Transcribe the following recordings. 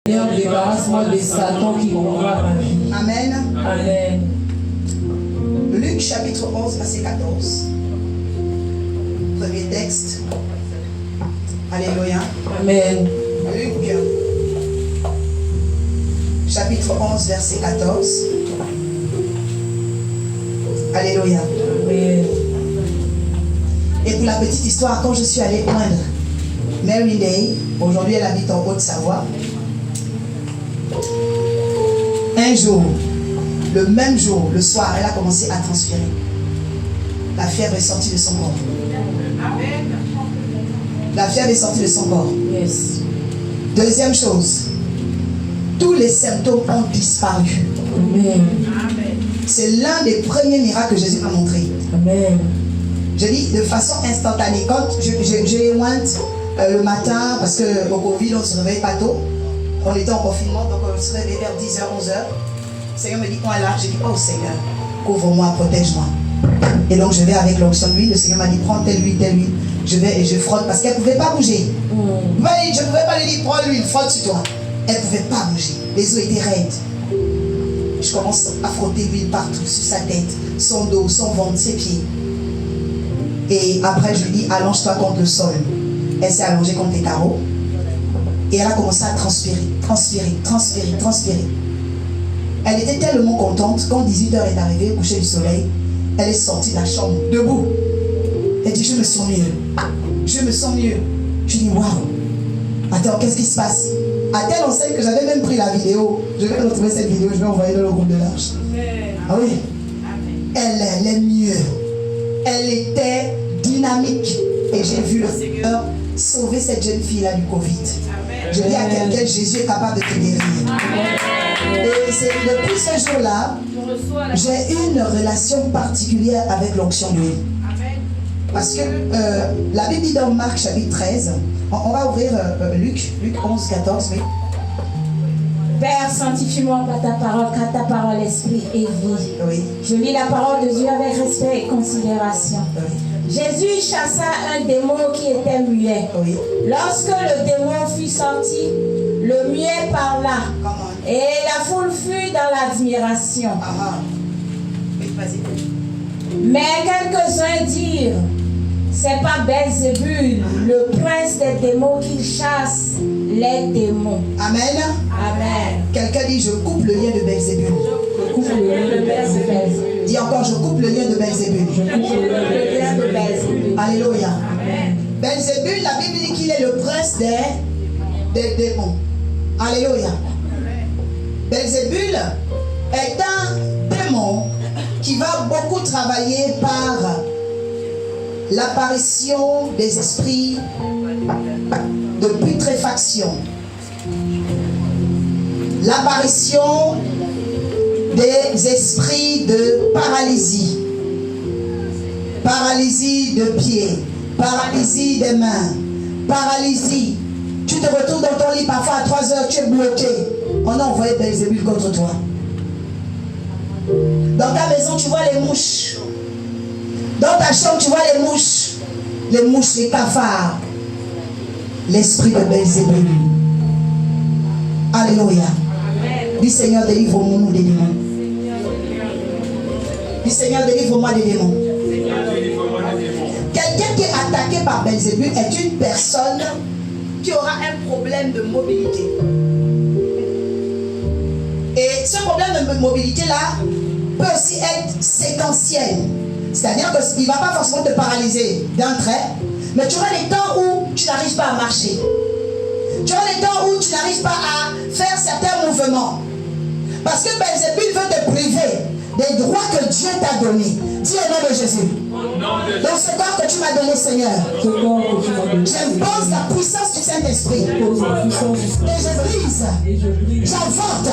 Seigneur, débarrasse-moi de Satan qui combat ma vie. Amen. Amen. Luc chapitre 11, verset 14. Premier texte. Alléluia. Amen. Luc chapitre 11, verset 14. Alléluia. Amen. Et pour la petite histoire, quand je suis allée joindre Mary Day, aujourd'hui elle habite en Haute-Savoie, un jour, le même jour, le soir, elle a commencé à transpirer. La fièvre est sortie de son corps. La fièvre est sortie de son corps. Yes. Deuxième chose, tous les symptômes ont disparu. Amen. C'est l'un des premiers miracles que Jésus a montré. Amen. Je dis de façon instantanée. Quand j'ai ointe le matin, parce qu'au Covid, on ne se réveille pas tôt. On était en confinement, donc on se réveille vers 10h, 11h. Le Seigneur me dit, on est là. Je dis, oh Seigneur, couvre-moi, protège-moi. Et donc je vais avec l'onction d'huile. Le Seigneur m'a dit, prends telle huile, telle huile. Je vais et je frotte parce qu'elle ne pouvait pas bouger. Je ne pouvais pas lui dire, prends l'huile, frotte sur toi. Elle ne pouvait pas bouger. Les os étaient raides. Je commence à frotter l'huile partout, sur sa tête, son dos, son ventre, ses pieds. Et après, je lui dis, allonge-toi contre le sol. Elle s'est allongée contre les carreaux. Et elle a commencé à transpirer, transpirer, transpirer, transpirer. Elle était tellement contente, quand 18h est arrivé, coucher du soleil, elle est sortie de la chambre, debout. Elle dit, je me sens mieux. Je me sens mieux. Je dis, waouh. Attends, qu'est-ce qui se passe? À telle enseigne que j'avais même pris la vidéo. Je vais retrouver cette vidéo, je vais envoyer dans le groupe de l'Arche. Ah oui. Elle est mieux. Elle était dynamique. Et j'ai vu le Seigneur sauver cette jeune fille-là du Covid. Je dis à quelqu'un, Jésus est capable de te guérir. Et c'est depuis ce jour-là, j'ai une relation particulière avec l'onction d'huile. Parce que la Bible dit dans Marc chapitre 13, on va ouvrir Luc 11, 14, oui. Père, sanctifie-moi par ta parole, car ta parole, esprit et vie. Oui. Je lis la parole de Dieu avec respect et considération. Oui. Jésus chassa un démon qui était muet. Oui. Lorsque le démon fut sorti, le muet parla. Et la foule fut dans l'admiration. Oui, vas-y. Mais quelques-uns dirent, c'est pas Belzébul, le prince des démons, qui chasse les démons. Amen. Amen. Quelqu'un dit, je coupe le lien de Belzébul. Je coupe le lien de Belzébul. Dis encore, je coupe le lien de Belzébul. Je coupe le lien de Belzébul. Alléluia. Amen. Belzébul, la Bible dit qu'il est le prince des démons. Alléluia. Belzébul est un démon qui va beaucoup travailler par l'apparition des esprits de putréfaction, l'apparition des esprits de paralysie, paralysie de pied, paralysie des mains, paralysie. Tu te retrouves dans ton lit parfois à 3 heures, tu es bloqué. On a envoyé Belzébul contre toi. Dans ta maison, tu vois les mouches. Dans ta chambre, tu vois les mouches, les cafards. L'esprit de Belzébul. Alléluia. Dis Seigneur, délivre-moi des démons. Dis Seigneur, délivre-moi des démons. Quelqu'un qui est attaqué par Belzébul est une personne qui aura un problème de mobilité. Et ce problème de mobilité-là peut aussi être séquentiel. C'est-à-dire qu'il ne va pas forcément te paralyser d'un trait, mais tu auras des temps où tu n'arrives pas à marcher. Tu auras des temps où tu n'arrives pas à faire certains mouvements. Parce que Belzébul veut te priver des droits que Dieu t'a donnés. Dis au nom de Jésus. Dans ce corps que tu m'as donné, Seigneur, j'impose la puissance du Saint-Esprit. Et je brise, j'avorte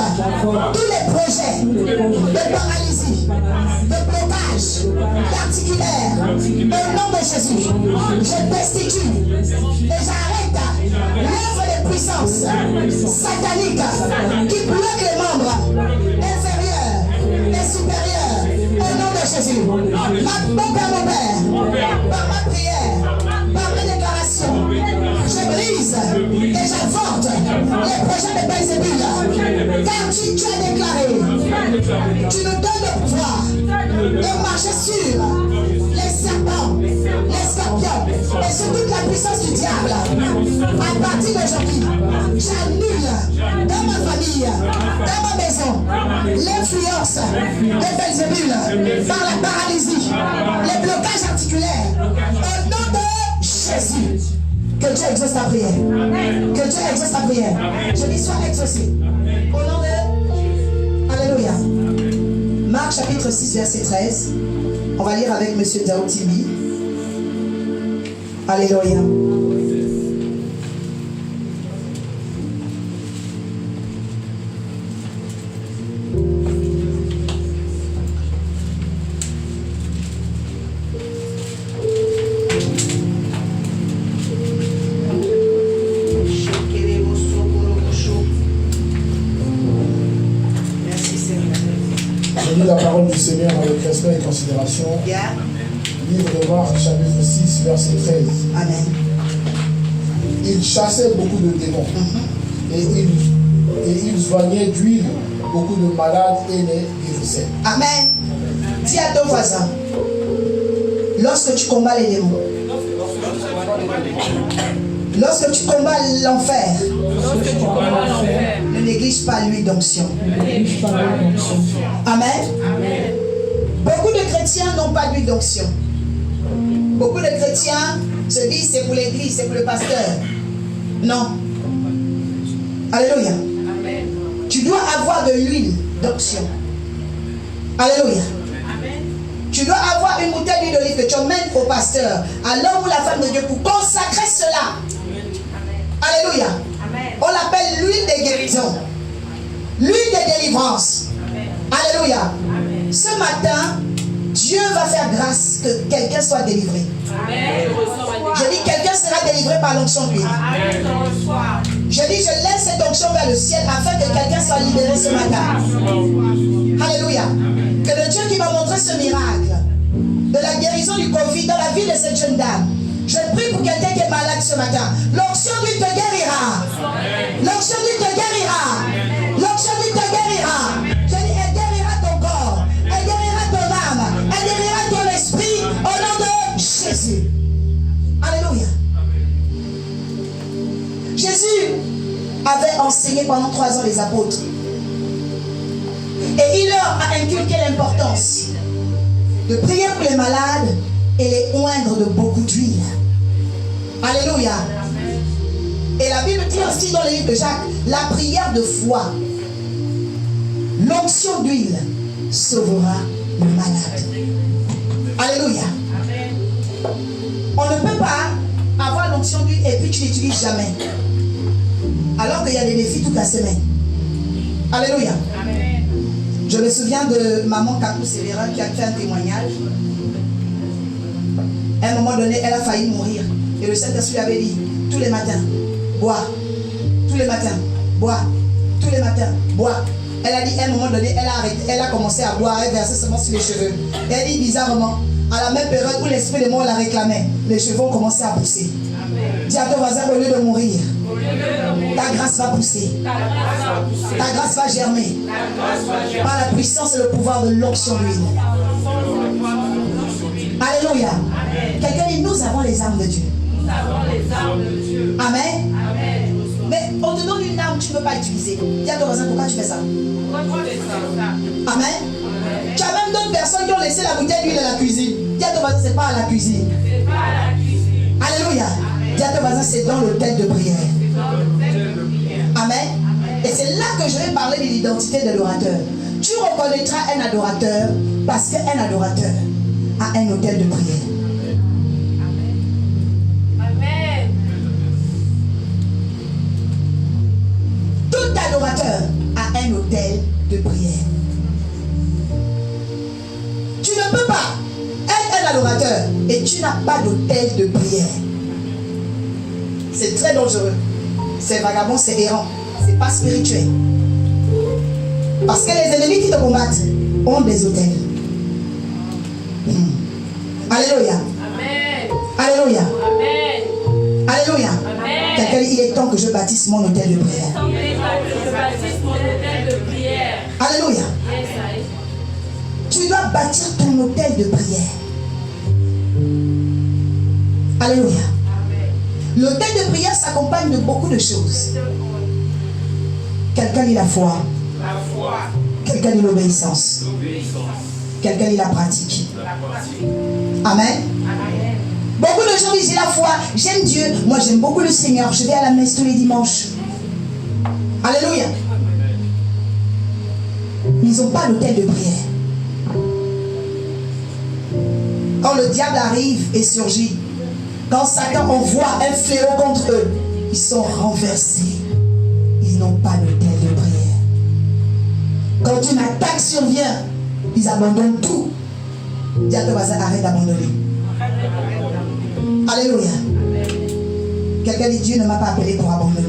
tous les projets de paralysie, de blocage, d'articulaire. Au nom de Jésus, je destitue et j'arrête l'œuvre des puissances sataniques qui bloquent les membres inférieurs et supérieurs. Au nom de Jésus, mon Père, par ma prière, par mes déclarations, je brise et j'avorte les projets de Belzébul. tu as déclaré. Tu nous donnes le pouvoir de marcher sur les serpents, les scorpions et sur toute la puissance du diable. À partir d'aujourd'hui, j'annule dans ma famille, dans ma maison, l'influence de Belzébul par la paralysie, les blocages articulaires. Au nom de Jésus. Que Dieu exauce ta prière. Que Dieu exauce ta prière. Je dis sois exaucé. Au nom de... Alléluia. Marc chapitre 6 verset 13. On va lire avec Monsieur Daoud Tibi. Alléluia. La parole du Seigneur avec respect et considération. Yeah. Livre de Marc, chapitre 6, verset 13. Amen. Il chassait beaucoup de démons et il soignait d'huile beaucoup de malades et les guérissait. Amen. Dis à ton voisin, lorsque tu combats les démons, lorsque tu combats l'enfer, ne néglige pas l'huile d'onction. Amen. Beaucoup de chrétiens n'ont pas d'huile d'onction. Beaucoup de chrétiens se disent c'est pour l'église, c'est pour le pasteur. Non. Alléluia. Tu dois avoir de l'huile d'onction. Alléluia. Tu dois avoir une bouteille d'huile d'olive que tu emmènes au pasteur, à l'homme ou la femme de Dieu pour consacrer cela. Alléluia. On l'appelle l'huile de guérison, l'huile de délivrance. Alléluia. Ce matin, Dieu va faire grâce que quelqu'un soit délivré. Je dis quelqu'un sera délivré par l'onction d'huile. Je dis je laisse cette onction vers le ciel afin que quelqu'un soit libéré ce matin. Alléluia. Que le Dieu qui va montrer ce miracle de la guérison du Covid dans la vie de cette jeune dame. Je prie pour quelqu'un qui est malade ce matin. L'onction d'huile te guérira. L'onction d'huile te guérira. L'onction d'huile te guérira. Je dis, elle guérira ton corps. Elle guérira ton âme. Elle guérira ton esprit au nom de Jésus. Alléluia. Jésus avait enseigné pendant 3 ans les apôtres. Et il leur a inculqué l'importance de prier pour les malades et les oindre de beaucoup d'huile. Alléluia. Et la Bible dit aussi dans le livre de Jacques, la prière de foi, l'onction d'huile sauvera le malade. Alléluia. On ne peut pas avoir l'onction d'huile et puis tu l'utilises jamais. Alors qu'il y a des défis toute la semaine. Alléluia. Je me souviens de maman Kakou Sévérin qui a fait un témoignage. À un moment donné, elle a failli mourir. Et le Saint-Esprit lui avait dit, tous les matins, bois. Tous les matins, bois. Tous les matins, bois. Elle a dit, à un moment donné, elle a commencé à boire, elle versait seulement sur les cheveux. Et elle dit bizarrement, à la même période où l'esprit de mort la réclamait, les cheveux ont commencé à pousser. Dis à ton voisin, au lieu de mourir, ta grâce va pousser. Ta grâce va germer. Par la puissance et le pouvoir de l'onction d'huile. Alléluia. Quelqu'un dit, nous avons les armes de Dieu. Amen. Mais on te donne une arme que tu ne peux pas utiliser. Dis à ton voisin, pourquoi tu fais ça? Amen. Tu as même d'autres personnes qui ont laissé la bouteille d'huile à la cuisine. Dis à ton voisin, c'est pas à la cuisine. Alléluia. Dis à ton voisin, c'est dans l'autel de prière. Amen. Et c'est là que je vais parler de l'identité de l'adorateur. Tu reconnaîtras un adorateur parce qu'un adorateur a un autel de prière. Amen. Tout adorateur a un autel de prière. Tu ne peux pas être un adorateur et tu n'as pas d'autel de prière. C'est très dangereux. C'est vagabond, c'est errant. C'est pas spirituel. Parce que les ennemis qui te combattent ont des autels. Alléluia. Amen. Alléluia. Amen. Alléluia. Amen. Quelqu'un dit, il est temps que je bâtisse mon autel de prière. Je bâtisse mon autel de prière. bâtir ton hôtel de prière. Alléluia. L'hôtel de prière s'accompagne de beaucoup de choses. Quelqu'un dit la foi. Quelqu'un dit l'obéissance. Quelqu'un dit la pratique. Amen. Beaucoup de gens disent j'ai la foi, j'aime Dieu. Moi j'aime beaucoup le Seigneur. Je vais à la messe tous les dimanches. Alléluia. Ils n'ont pas l'hôtel de prière. Quand le diable arrive et surgit, quand Satan envoie un fléau contre eux, ils sont renversés. Ils n'ont pas d'hôtel de prière. Quand une attaque survient, ils abandonnent tout. Dis à ton voisin, arrête d'abandonner. Alléluia. Quelqu'un dit, Dieu ne m'a pas appelé pour abandonner.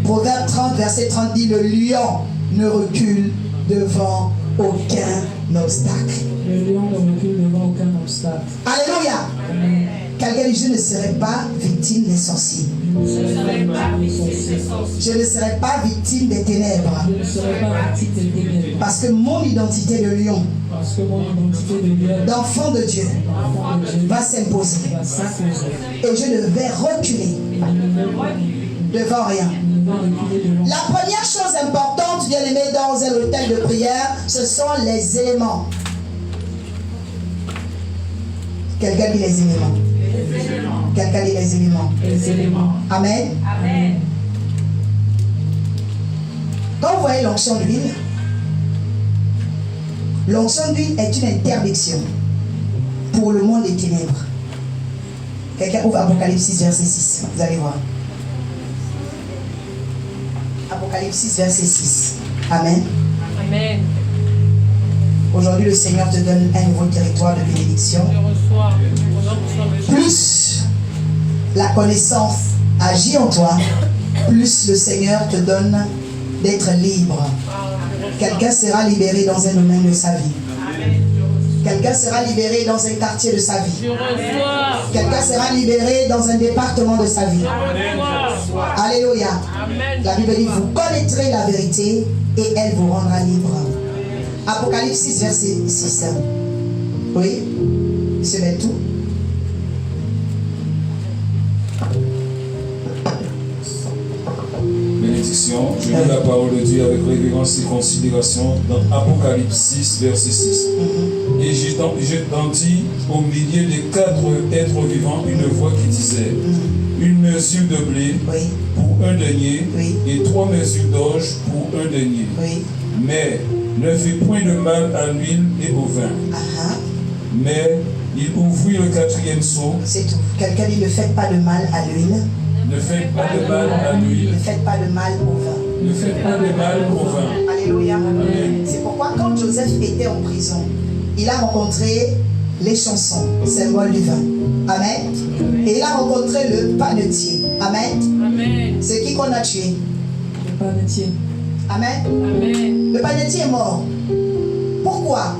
Proverbe 30, verset 30 dit, le lion ne recule devant aucun obstacle. Le lion ne recule devant aucun obstacle. Alléluia. Quelqu'un dit, je ne serai pas victime des sorciers. Je ne serai pas victime des ténèbres. Je ne serai pas victime des ténèbres. Parce que mon identité de lion, Parce que mon identité de lion, d'enfant de Dieu, enfant de Dieu, va s'imposer. va s'imposer. Et je ne vais reculer Et je ne vais devant rien. reculer devant. La première chose importante, bien aimé, dans un hôtel de prière, ce sont les éléments. Quelqu'un dit les éléments. Quelqu'un dit les éléments. Les éléments. Amen. Amen. Quand vous voyez l'onction d'huile, l'onction d'huile est une interdiction pour le monde des ténèbres. Quelqu'un ouvre Apocalypse 6, verset 6. Vous allez voir. Apocalypse 6, verset 6. Amen. Amen. Aujourd'hui, le Seigneur te donne un nouveau territoire de bénédiction. Je reçois. Plus la connaissance agit en toi, plus le Seigneur te donne d'être libre. Quelqu'un sera libéré dans un domaine de sa vie. Quelqu'un sera libéré dans un quartier de sa vie. Quelqu'un sera libéré dans un département de sa vie. Alléluia. La Bible dit, vous connaîtrez la vérité et elle vous rendra libre. Apocalypse 6, verset 6. Oui, se met tout. Bénédiction, je lis la parole de Dieu avec révérence et considération dans Apocalypse 6, verset 6. Et j'entendis au milieu des 4 êtres vivants une voix qui disait, une mesure de blé Oui, pour un denier Oui. et 3 mesures d'orge pour un denier. oui. Mais ne fit point de mal à l'huile et au vin. Ah, Mais il ouvrit le 4e seau. c'est tout. Quelqu'un dit, ne faites pas de mal à l'huile, Ne faites pas de mal à l'huile. ne faites pas de mal au vin. Ne faites pas de mal au vin. Alléluia. Amen. C'est pourquoi quand Joseph était en prison, il a rencontré les chansons, symbole du vin. Amen. Et il a rencontré le panetier. Amen. Amen. C'est qui qu'on a tué? Le panetier. Amen. Amen. Le panetier est mort. Pourquoi?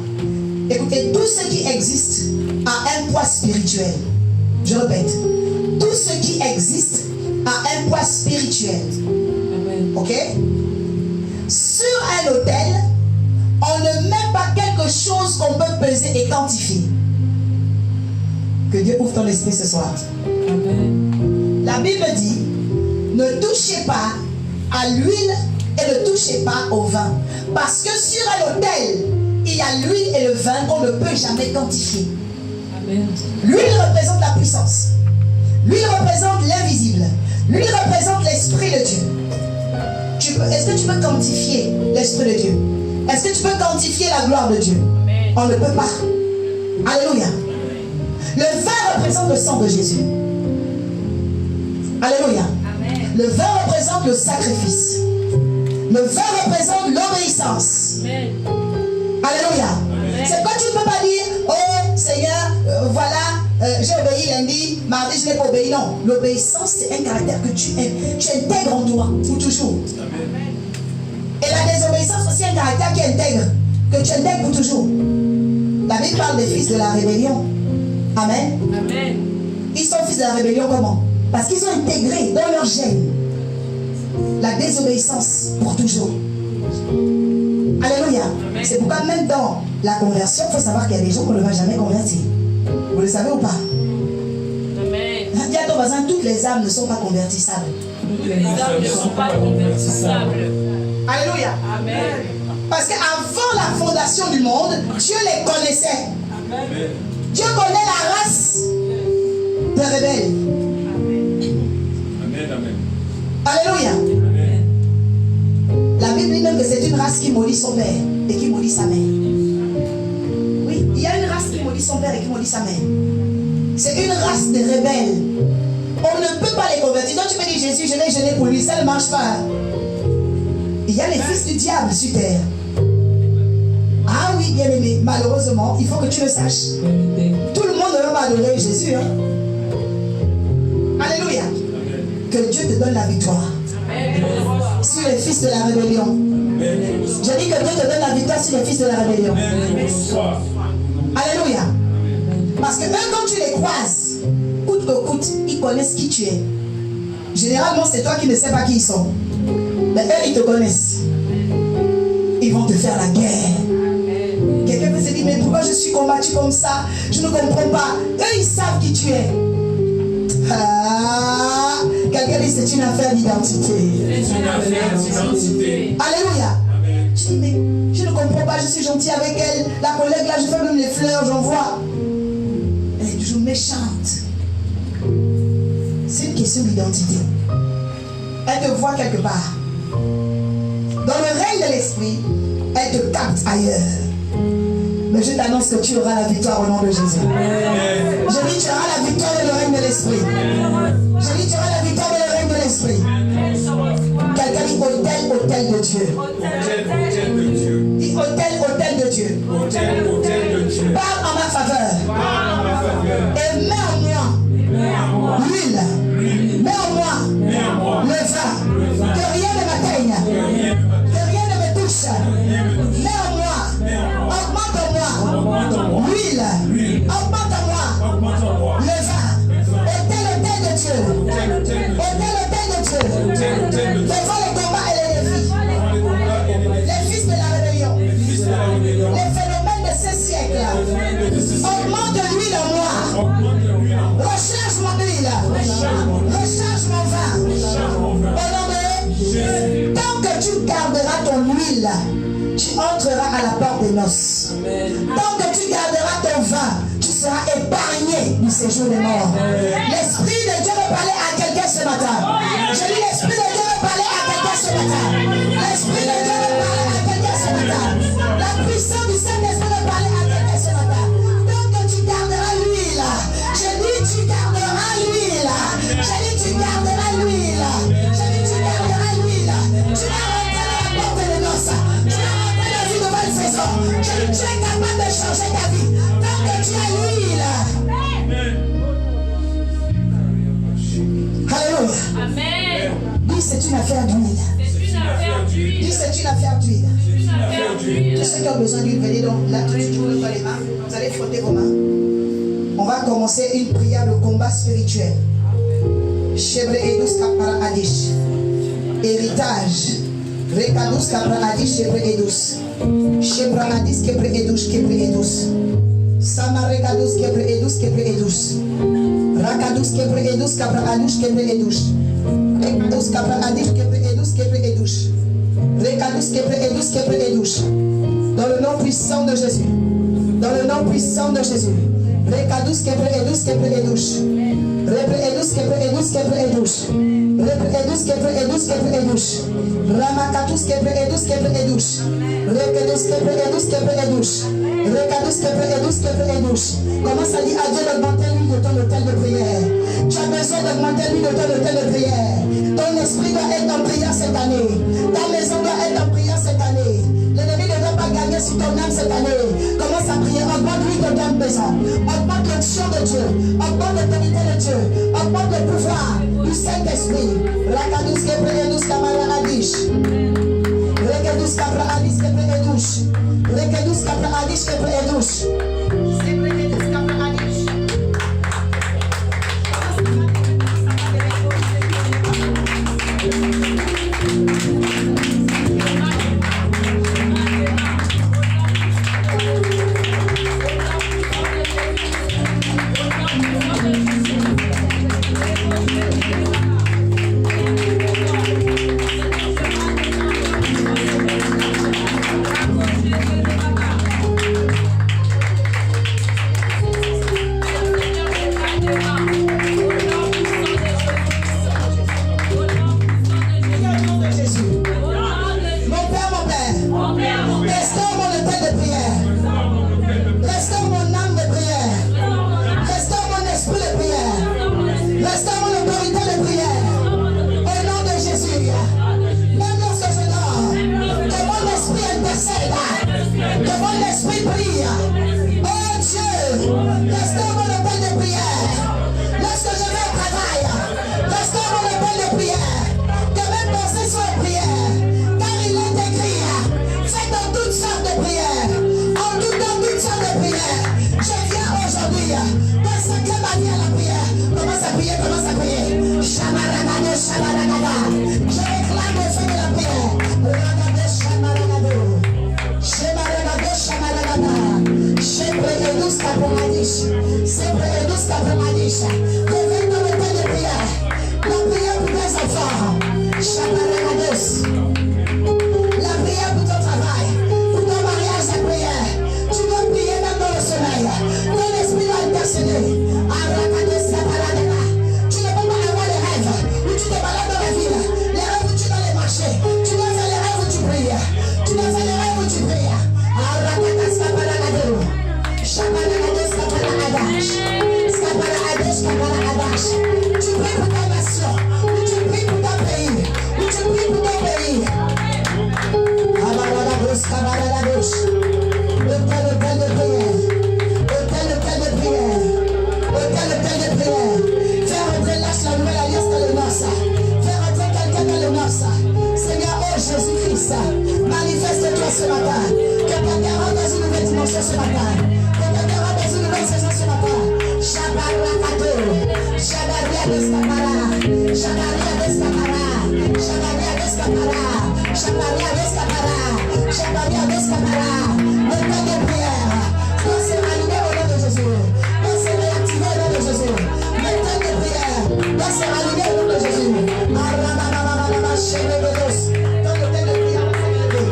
Écoutez, tout ce qui existe a un poids spirituel. Je répète, tout ce qui existe a un poids spirituel. Amen. Ok? Sur un autel, on ne met pas quelque chose qu'on peut peser et quantifier. Que Dieu ouvre ton esprit ce soir. Amen. La Bible dit, ne touchez pas à l'huile et ne touchez pas au vin. Parce que sur un autel, il y a l'huile et le vin qu'on ne peut jamais quantifier. Amen. L'huile représente la puissance. L'huile représente l'invisible. L'huile représente l'Esprit de Dieu. Est-ce que tu peux quantifier l'Esprit de Dieu? Est-ce que tu peux quantifier la gloire de Dieu? On ne peut pas. Alléluia. Le vin représente le sang de Jésus. Alléluia. Le vin représente le sacrifice. Le vin représente l'obéissance. Alléluia. C'est quand tu ne peux pas dire, oh Seigneur, voilà, j'ai obéi lundi, mardi je n'ai pas obéi. Non, l'obéissance c'est un caractère que tu intègres en toi pour toujours. Et la désobéissance aussi un caractère qui intègre, que tu intègres pour toujours. La Bible parle des fils de la rébellion. Amen. Amen. Ils sont fils de la rébellion comment? Parce qu'ils ont intégré dans leur gène la désobéissance pour toujours. Alléluia. C'est pourquoi même dans la conversion, il faut savoir qu'il y a des gens qu'on ne va jamais convertir. Vous le savez ou pas? Dis à ton voisin, toutes les âmes ne sont pas convertissables. Toutes les âmes ne sont pas convertissables. Alléluia. Amen. Parce qu'avant la fondation du monde, Dieu les connaissait. Dieu connaît la race des rebelles. Amen, amen. Alléluia. Amen. La Bible dit même que c'est une race qui maudit son père et qui maudit sa mère. Oui, il y a une race qui maudit son père et qui maudit sa mère. C'est une race de rebelles. On ne peut pas les convertir. Donc tu me dis, Jésus, je l'ai jeûné pour lui, ça ne marche pas. Il y a les fils du diable sur terre. Ah oui, bien aimé, malheureusement, il faut que tu le saches. Tout le monde ne va pas adorer Jésus. Hein? Alléluia. Que Dieu te donne la victoire. Sur les fils de la rébellion. Je dis que Dieu te donne la victoire sur les fils de la rébellion. Alléluia. Parce que eux, quand tu les croises, coûte que coûte, ils connaissent qui tu es. Généralement, c'est toi qui ne sais pas qui ils sont. Mais eux, ils te connaissent. Ils vont te faire la guerre. Quelqu'un peut se dire, mais pourquoi je suis combattu comme ça? Je ne comprends pas. Eux, ils savent qui tu es. Ah, quelqu'un dit, c'est une affaire d'identité. C'est une affaire d'identité. Alléluia. Amen. Je dis, mais je ne comprends pas, je suis gentil avec elle. La collègue là, je fais même les fleurs, j'en vois. Elle est toujours méchante. C'est une question d'identité. Elle te voit quelque part. Dans le règne de l'esprit, elle te capte ailleurs. Mais je t'annonce que tu auras la victoire au nom de Jésus. Je dis, tu auras la victoire dans le règne de l'esprit. Je dis, tu auras la victoire dans le règne de l'esprit. Quelqu'un dit autel de Dieu. Autel de Dieu. Dis autel de Dieu. Autel de Dieu. Parle en ma faveur. Parle en ma faveur. Et mets en moi l'huile. Mets en moi le vin. Que rien ne m'atteigne. Que rien ne me touche. Mets en moi. Augmente en moi l'huile. Augmente en moi le vin. Autel de Dieu. Autel de Dieu. Devant les combats et les défis. Les fils de la rébellion. Les phénomènes de ce siècle. Augmente l'huile en moi. Recharge mon huile. Recharge mon vin. Au nom de Jésus. Tant que tu garderas ton huile, tu entreras à la porte des noces. Tant que tu garderas ton vin, tu seras épargné du séjour des morts. L'Esprit de Dieu veut parler à quelqu'un ce matin. Je dis l'Esprit de Dieu veut parler à quelqu'un ce matin. L'Esprit de Dieu veut parler à quelqu'un ce matin. La puissance du Saint-Esprit veut parler à quelqu'un ce matin. Tant que tu garderas l'huile, je dis tu garderas l'huile. Je dis tu garderas l'huile. Je dis tu garderas l'huile. Tu vas rentrer dans la porte des noces. Tu vas rentrer dans une nouvelle saison. Je dis tu es capable de changer ta vie. Tant que tu as l'huile. Alléluia. Amen. Dis c'est une affaire d'huile. C'est une affaire d'huile. Dis c'est une affaire d'huile. C'est une affaire d'huile. Tous ceux qui ont besoin d'huile, venez donc là tout de suite, ouvrez les mains. Vous allez frotter vos mains. On va commencer une prière de combat spirituel. Chebre edus kapara adish. Héritage. Rekadus kapara adish chebre edus. Chebre adis kebre edus kebre edus. Samarekadus kebre edus kebre edus. Rakadus kebre edus kapara adish kebre edus. Rekadus kapara adish kebre edus kebre edus. Rekadus kebre edus kebre edus. Dans le nom puissant de Jésus. Dans le nom puissant de Jésus. Rekadus kebre edus kebre edus. Rebre edus kebre edus kebre edus. Rebre edus kebre edus kebre edus. Ramakatus kebre edus kebre edus. Rekadus kebre edus kebre edus. Rekadus kebre edus kebre edus. Commence à dire à Dieu d'augmenter l'huile de ton hôtel de prière. Tu as besoin d'augmenter l'huile de ton hôtel de prière. Ton esprit doit être en prière cette année. Ta maison doit être en prière cette année. L'ennemi ne doit pas gagner sur ton âme cette année. Commence à prier. Augmente l'huile de ton maison. Augmente l'onction de Dieu. Augmente l'autorité de Dieu. Augmente le pouvoir du Saint-Esprit. Rakadus kebre edus kamara adish. Rekadus kapra adish kebre edus. Rekadus kapra adish kebre edus. Rekadus kapra adish. Jésus. Mon Père, restaure mon hôtel de prière. Restaure mon âme de prière. Restaure mon esprit de prière. Restaure mon autorité de prière. Au nom de Jésus. Même lorsque je dors, que mon esprit intercède. Que mon esprit prie. Oh Dieu, restaure mon hôtel de prière. Lorsque je vais au travail, restaure mon hôtel de prière. Que mes pensées soient en prière. Car il est écrit, faites dans toutes sortes de prières. Dans toutes sortes de prières. Je viens aujourd'hui consacrer ma vie à la prière. Commence à prier, commence à prier. Shamaragado, shamaragada. Je réclame le feu de la prière. Ragado, shamaragado. Shamaragado, shamaragada. Shepregedus kaponadish. Sepregedus kaponadish. Réveille dans le temps de prière. La prière pour tes enfants. Shamaragados. La prière pour ton travail. Pour ton mariage, la prière. Tu dois prier même dans le sommeil. Ton esprit doit intercéder. Aragados kaponadana. Tu ne peux pas avoir les rêves où tu te balades dans la ville. Les rêves où tu es dans les marchés. Tu dois faire les rêves où tu pries. Tu dois faire les rêves où tu pries. Aragados kaponadana. Shamaragados kaponadash. Skaparadash, kaparadash. Tu pries pour ta nation. Ou tu pries pour ton pays. Ou tu pries pour ton pays. Kabaradash, kabaradash. Hôtel de prière. Hôtel de prière. Hôtel de prière. Fais rentrer lâche la nouvelle alliance dans le noces. Fais rentrer quelqu'un dans le noces. Seigneur, oh Jésus-Christ, manifeste-toi ce matin. Que quelqu'un rentre dans une nouvelle dimension ce matin. Que quelqu'un rentre dans une nouvelle saison ce matin. Shabarakato. Shabaria d'escapara. Shabaria d'escapara. Shabaria d'escapara. Shabaria d'escapara. Shabaria d'escapara. Le temps de prière. Doit se rallumer au nom de Jésus. Doit se réactiver au nom de Jésus. Le temps de prière. Doit se rallumer au nom de Jésus. Arabababababa, chérébedos. Dans le temps de prière, va se relever.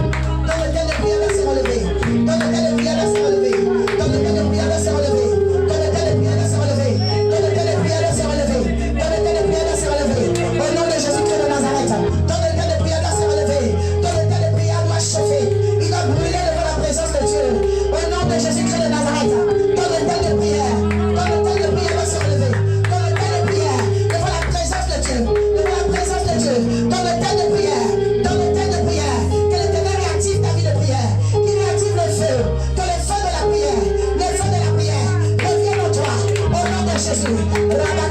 Dans le temps de prière, va se relever. Dans le temps de prière, va se relever. Dans le temps de prière, va se relever. Dans le temps de prière, va se relever. Dans le temps de prière, va se relever. Dans le temps de prière, va se relever. Au nom de Jésus-Christ de Nazareth. Dans le temps de prière, va se relever. Dans le temps de prière, doit chauffer. Il doit brûler devant la présence de Dieu. Au nom de Jésus-Christ de Nazareth. Dans le temps de prière. Dans le temps de prière, va se relever. Dans le temps de prière, devant la présence de Dieu. Devant la présence de Dieu. Dans le temps de prière. Dans le temps de prière. Que l'Éternel réactive ta vie de prière. Qu'il réactive le feu. Que le feu de la prière. Le feu de la prière. Revienne en toi. Au nom de Jésus. Le feu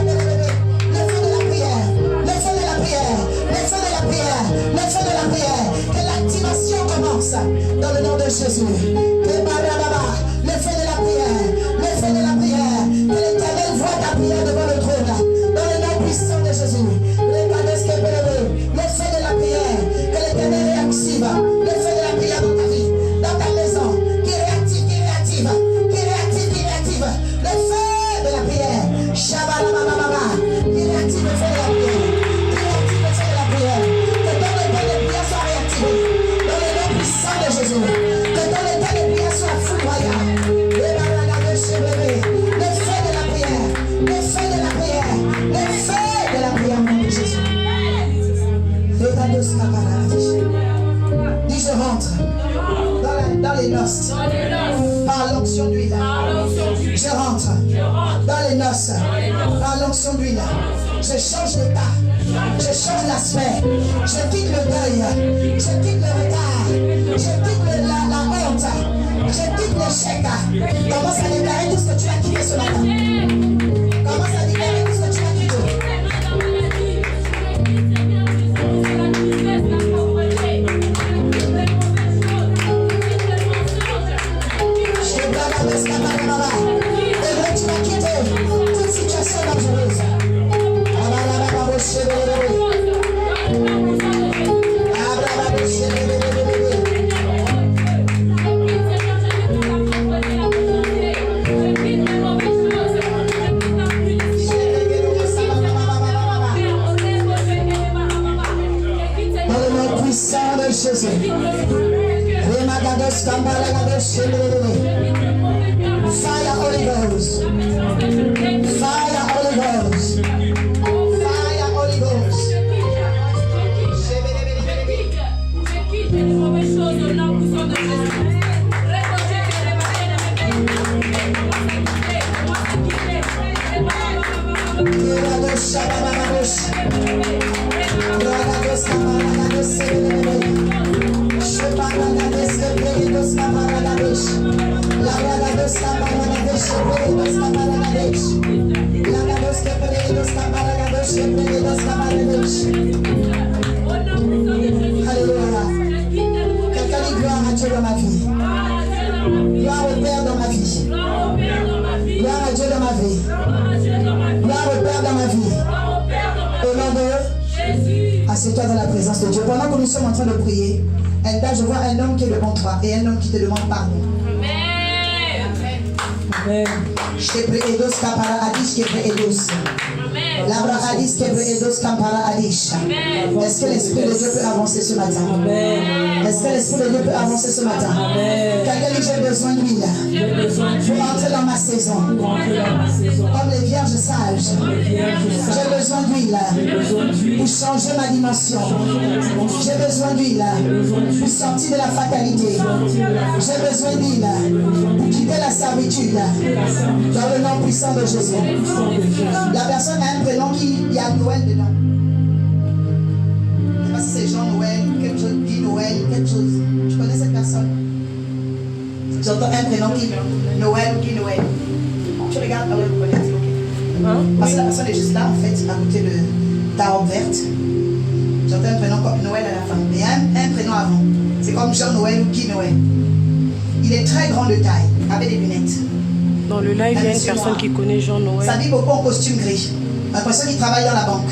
de la prière. Le feu de la prière. Le feu de la prière. Le feu de la prière. Que l'activation commence. Dans le nom de Jésus. Le feu de la prière. Le feu de la prière. Que l'Éternel voit ta prière devant le trône. Dans le nom puissant de Jésus. Le feu de la prière. Que l'Éternel réactive. Le feu de la prière dans ta vie. Dans ta maison. Qui réactive, qui réactive. Qui réactive, qui réactive. Le feu de la prière. Shabalabababa. Qui réactive le feu de la prière. Qui réactive le feu de la prière. Que ton état de prière soit réactivé. Dans le nom puissant de Jésus. Que ton état de prière soit foudroyant. Le feu de la prière. Le feu de la prière. Le feu de la prière, mon Dieu Jésus. Dis je rentre dans les noces par l'onction d'huile. Je rentre dans les noces par l'onction d'huile. Je change l'état. Je change l'aspect. Je quitte le deuil. Je quitte le retard. Je quitte la honte. Je quitte l'échec. Commence à déclarer tout ce que tu as quitté ce matin. Commence à déclarer tout ce que tu as quitté. Et tu vas quitter toute situation dangereuse. Jésus. Fire Holy Ghost. Fire Holy Ghost. Fire Holy Ghost. Dieu dans ma vie. Gloire au Père dans ma vie. Gloire à Dieu dans ma vie. Gloire au Père dans ma vie. Au nom de Jésus. Assieds-toi dans la présence de Dieu. Pendant que nous sommes en train de prier, je vois un homme qui est devant toi et un homme qui te demande pardon. Amen. Edos kapara adish kebre edos. Labra adish kebre edos kampara adish. Est-ce que l'Esprit de Dieu peut avancer ce matin? Est-ce que l'Esprit de Dieu peut avancer ce matin? Quelqu'un dit j'ai besoin d'huile pour entrer dans ma saison. Comme les vierges sages, j'ai besoin d'huile pour changer ma dimension. J'ai besoin d'huile pour sortir de la fatalité. J'ai besoin d'huile pour quitter la servitude. Dans le nom puissant de Jésus. La personne a un prénom il y a Noël dedans. Je ne sais pas si c'est Jean-Noël, quelque chose, Guy Noël, quelque chose. Je connais cette personne. J'entends un prénom qui Noël ou Guy Noël. Tu regardes, ah ouais, vous connaissez, ok. Parce que la personne est juste là, en fait, à côté de ta robe verte. J'entends un prénom comme Noël à la fin. Mais il y a un prénom avant. C'est comme Jean-Noël ou Guy Noël. Il est très grand de taille, avec des lunettes. Dans le live, il y a une personne qui connaît Jean-Noël. Ça dit beaucoup en costume gris. La personne qui travaille dans la banque.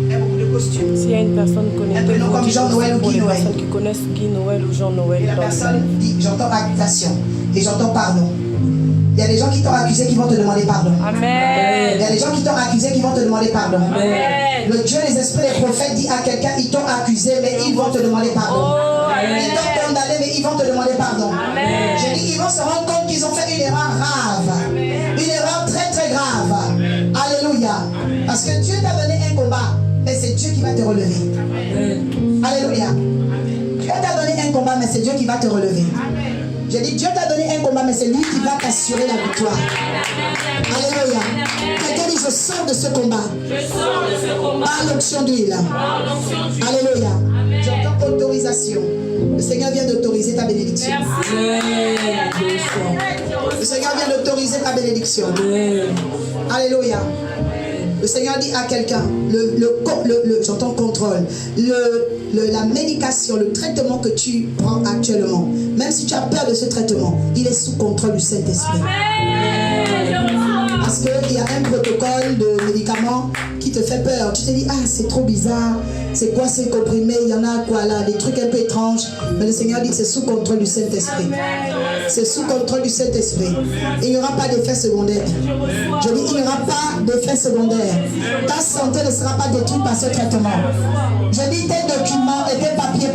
Il y a beaucoup de costumes. S'il y a une personne connectée, un prénom comme Jean-Noël ou pour Guy les Noël. personnes qui connaissent Guy Noël ou Jean-Noël. Et la personne dit, j'entends accusation et j'entends pardon. Il y a des gens qui t'ont accusé qui vont te demander pardon. Amen. Il y a des gens qui t'ont accusé qui vont te demander pardon. Amen. Le Dieu des esprits des prophètes dit à quelqu'un, ils t'ont accusé mais ils vont te demander pardon. Ils t'ont condamné mais ils vont te demander pardon. J'ai dit, ils vont se rendre compte qu'ils ont fait une erreur grave. Une erreur très très grave. Alléluia. Parce que Dieu t'a donné un combat, mais c'est Dieu qui va te relever. Alléluia. Dieu t'a donné un combat, mais c'est Dieu qui va te relever. J'ai dit, Dieu t'a donné un combat, mais c'est lui qui va t'assurer la victoire. Alléluia. Quelqu'un dit, je sors de ce combat. Par l'onction d'huile. Alléluia. J'entends autorisation. Le Seigneur vient d'autoriser ta bénédiction. Le Seigneur vient d'autoriser ta bénédiction. Alléluia. Le Seigneur dit à quelqu'un, j'entends contrôle, la médication, le traitement que tu prends actuellement, même si tu as peur de ce traitement, il est sous contrôle du Saint-Esprit. Parce qu'il y a un protocole de médicaments qui te fait peur. Tu te dis, ah, c'est trop bizarre. C'est quoi ces comprimés? Il y en a quoi là? Des trucs un peu étranges. Mais le Seigneur dit que c'est sous contrôle du Saint-Esprit. C'est sous contrôle du Saint-Esprit. Il n'y aura pas d'effet secondaire. Je dis, il n'y aura pas d'effet secondaire. Ta santé ne sera pas détruite par ce traitement. Je dis, tes documents et tes papiers,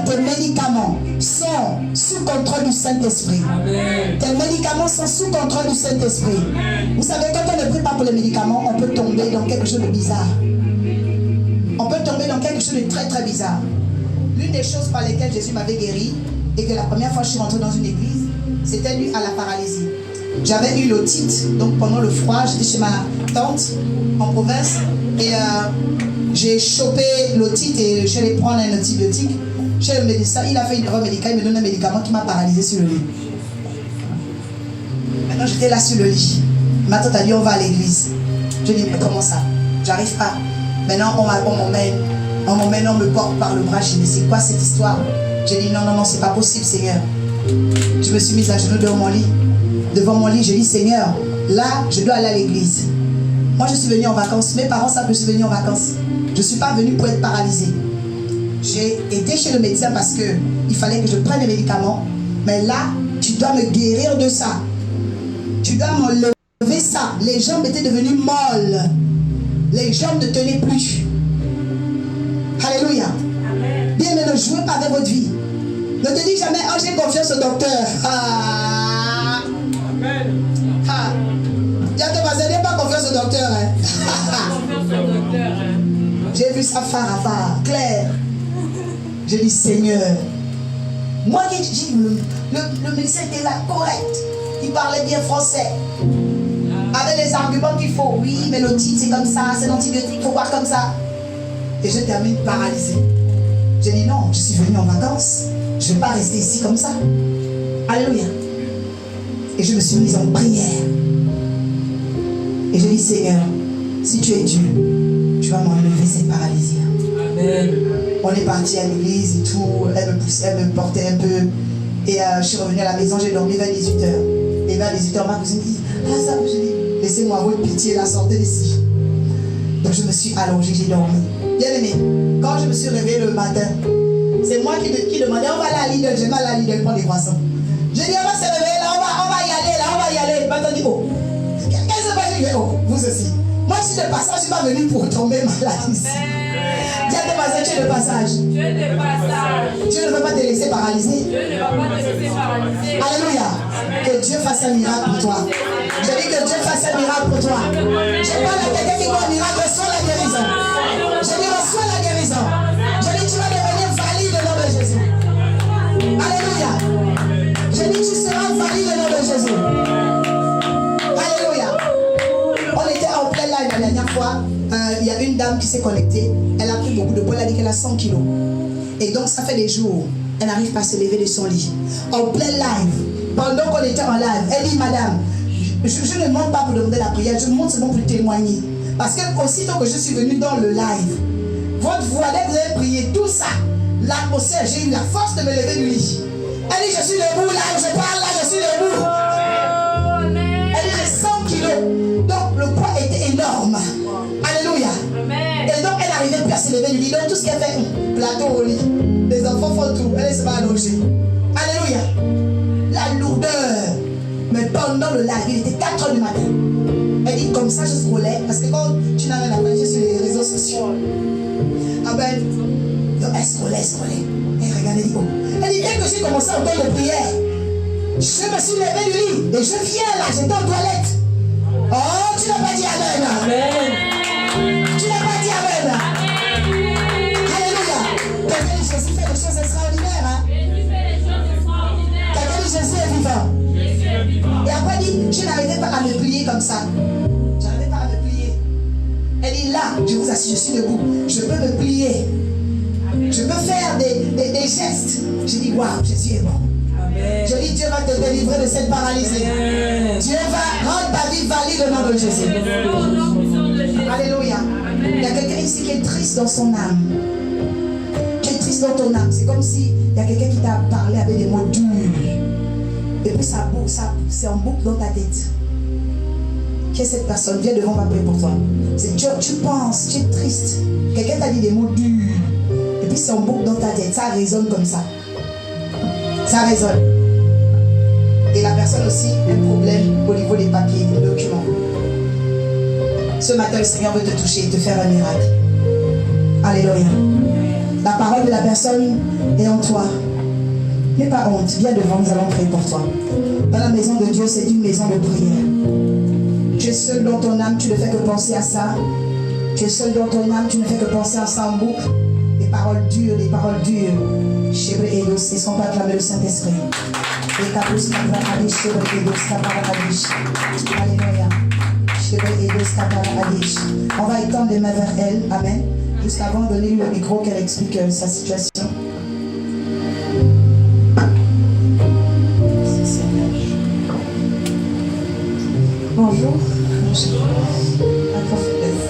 tes médicaments sont sous contrôle du Saint-Esprit. Tes médicaments sont sous contrôle du Saint-Esprit. Vous savez, quand on ne prie pas pour les médicaments, on peut tomber dans quelque chose de bizarre. On peut tomber dans quelque chose de très très bizarre. L'une des choses par lesquelles Jésus m'avait guéri, et que la première fois que je suis rentrée dans une église, c'était dû à la paralysie. J'avais eu l'otite, donc pendant le froid, j'étais chez ma tante en province, et j'ai chopé l'otite et je suis allée prendre un antibiotique. Chez le médecin, il a fait une erreur médicale, il me donne un médicament qui m'a paralysé sur le lit. Maintenant j'étais là sur le lit. Ma tante a dit on va à l'église. Je dis mais comment ça? J'arrive pas. Maintenant on m'emmène, on me porte par le bras. Je dis mais c'est quoi cette histoire? J'ai dit non, c'est pas possible Seigneur. Je me suis mise à genoux devant mon lit. Devant mon lit, je dis Seigneur, là je dois aller à l'église. Moi je suis venue en vacances. Mes parents savent que je suis venue en vacances. Je ne suis pas venue pour être paralysée. J'ai été chez le médecin parce qu'il fallait que je prenne les médicaments. Mais là, tu dois me guérir de ça. Tu dois m'enlever ça. Les jambes étaient devenues molles. Les jambes ne tenaient plus. Alléluia. Bien, mais ne jouez pas avec votre vie. Ne te dis jamais, oh j'ai confiance au docteur. Ah. Ah. Dis à tes voisins, n'aie pas confiance au docteur. J'ai vu ça phare à phare, clair. J'ai dit, Seigneur. Moi qui dis, le médecin était là, correct. Il parlait bien français. Avec les arguments qu'il faut. Oui, mais l'otite, c'est comme ça, c'est l'antibiotique, il faut voir comme ça. Et je termine paralysée. J'ai dit, non, je suis venue en vacances. Je ne vais pas rester ici comme ça. Alléluia. Et je me suis mise en prière. Et j'ai dit, Seigneur, si tu es Dieu, tu vas m'enlever cette paralysie. On est parti à l'église et tout. Elle me poussait, elle me portait un peu. Et je suis revenue à la maison, j'ai dormi vers 18h. Et vers 18h, ma cousine dit, ah ça, je dis, laissez-moi avoir pitié, la sortez d'ici. Donc je me suis allongée, j'ai dormi. Bien aimé, quand je me suis réveillée le matin, c'est moi qui demandais, on va aller à Lidl, j'ai mal à Lidl prendre des croissants. J'ai dit, on va se réveiller là, on va y aller là, on va y aller. Maintenant, dit, oh, qu'est-ce qui se passe? Oh, vous aussi. Moi, je suis de passage, je ne suis pas venu pour tomber malade ici. Dis à tes voisins, tu es de passage. Tu es de passage. Dieu ne veut pas te laisser paralyser. Dieu ne va pas te laisser paralyser. Alléluia. Que Dieu fasse un miracle pour toi. Je dis que Dieu fasse un miracle pour toi. Je parle à quelqu'un qui voit un miracle, reçois la guérison. Je dis, reçois la guérison. Je dis, tu vas devenir valide au nom de Jésus. Alléluia. Je dis, tu seras valide au nom de Jésus. Alléluia. On était en plein live la dernière fois. Il y a une dame qui s'est connectée. Elle a pris beaucoup de poids. Elle a dit qu'elle a 100 kilos. Et donc, ça fait des jours. Elle n'arrive pas à se lever de son lit. En plein live. Pendant qu'on était en live, elle dit, madame, je ne monte pas pour demander la prière. Je monte seulement pour témoigner. Parce que aussitôt que je suis venue dans le live, votre voix, dès que vous avez prié, tout ça, l'atmosphère, j'ai eu la force de me lever du lit. Elle dit, je suis debout là, je parle là, je suis debout. Elle dit, j'ai 100 kilos. Donc, le poids était énorme. Alléluia. Et donc, elle n'arrivait plus à se lever du lit. Donc, tout ce qu'elle fait, plateau au lit. Les enfants font tout. Elle se va allonger. Alléluia. La lourdeur. Mais pendant le live, il était 4 h du matin. Elle dit, comme ça, je scrollais. Parce que quand tu n'as rien à faire sur les réseaux sociaux, ah ben, donc elle scrollait. Elle regardait, elle dit, oh. Elle dit, dès que j'ai commencé à entendre les prières, je me suis levé du lit. Et je viens là, j'étais en toilette. Oh, tu n'as pas dit amen. Amen. Tu n'as pas dit amen. Alléluia. Quelqu'un dit, Jésus fait des choses extraordinaires. Hein? Quelqu'un dit, Jésus est vivant. Et après, elle dit, je n'arrivais pas à me plier comme ça. Je n'arrivais pas à me plier. Elle dit, là, je vous assure, je suis debout. Je peux me plier. Je peux faire des gestes. Je dis, waouh, Jésus est bon. Amen. Je dis, Dieu va te délivrer de cette paralysie. Amen. Dieu va rendre ta vie valide au nom de Jésus. Alléluia. Il y a quelqu'un ici qui est triste dans son âme. Qui est triste dans ton âme. C'est comme si il y a quelqu'un qui t'a parlé avec des mots durs. Et puis ça c'est en boucle dans ta tête. Qui est cette personne? Viens devant, on va prier pour toi. Tu penses, tu es triste. Quelqu'un t'a dit des mots durs. Et puis c'est en boucle dans ta tête. Ça résonne comme ça. Ça résonne. Et la personne aussi a un problème au niveau des papiers, des documents. Ce matin, le Seigneur veut te toucher et te faire un miracle. Alléluia. La parole de la personne est en toi. N'aie pas honte. Viens devant, nous allons prier pour toi. Dans la maison de Dieu, c'est une maison de prière. Tu es seul dans ton âme, tu ne fais que penser à ça. Tu es seul dans ton âme, tu ne fais que penser à ça en boucle. Des paroles dures, des paroles dures. Chébre et dos, est-ce qu'on peut acclamer le Saint-Esprit? Alléluia. On va étendre les mains vers elle. Amen. Juste avant de donner le micro, qu'elle explique sa situation. Bonjour. La prophétesse.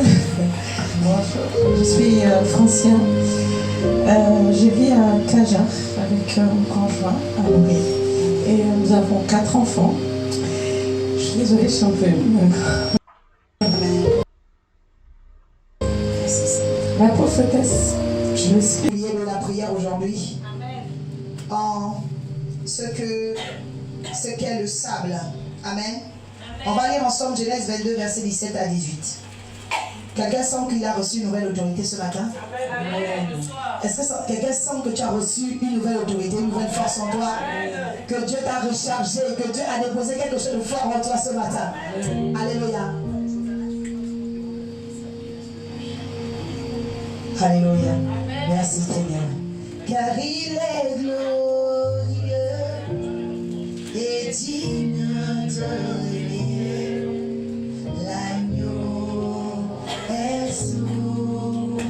Bonjour. Je suis Francienne. Je vis à Kajar avec mon conjoint à Maurice. Et nous avons 4 enfants. Je suis désolée, je suis un peu émue. La prophétesse, je suis. De la prière aujourd'hui. En ce qu'est le sable. Amen. On va lire ensemble Genèse 22, verset 17 à 18. Quelqu'un sent qu'il a reçu une nouvelle autorité ce matin? Amen. Est-ce que quelqu'un sent que tu as reçu une nouvelle autorité, une nouvelle force en toi? Que Dieu t'a rechargé, que Dieu a déposé quelque chose de fort en toi ce matin? Alléluia. Alléluia. Merci Seigneur. Car il est glorieux et digne de régner. L'agneau est souverain.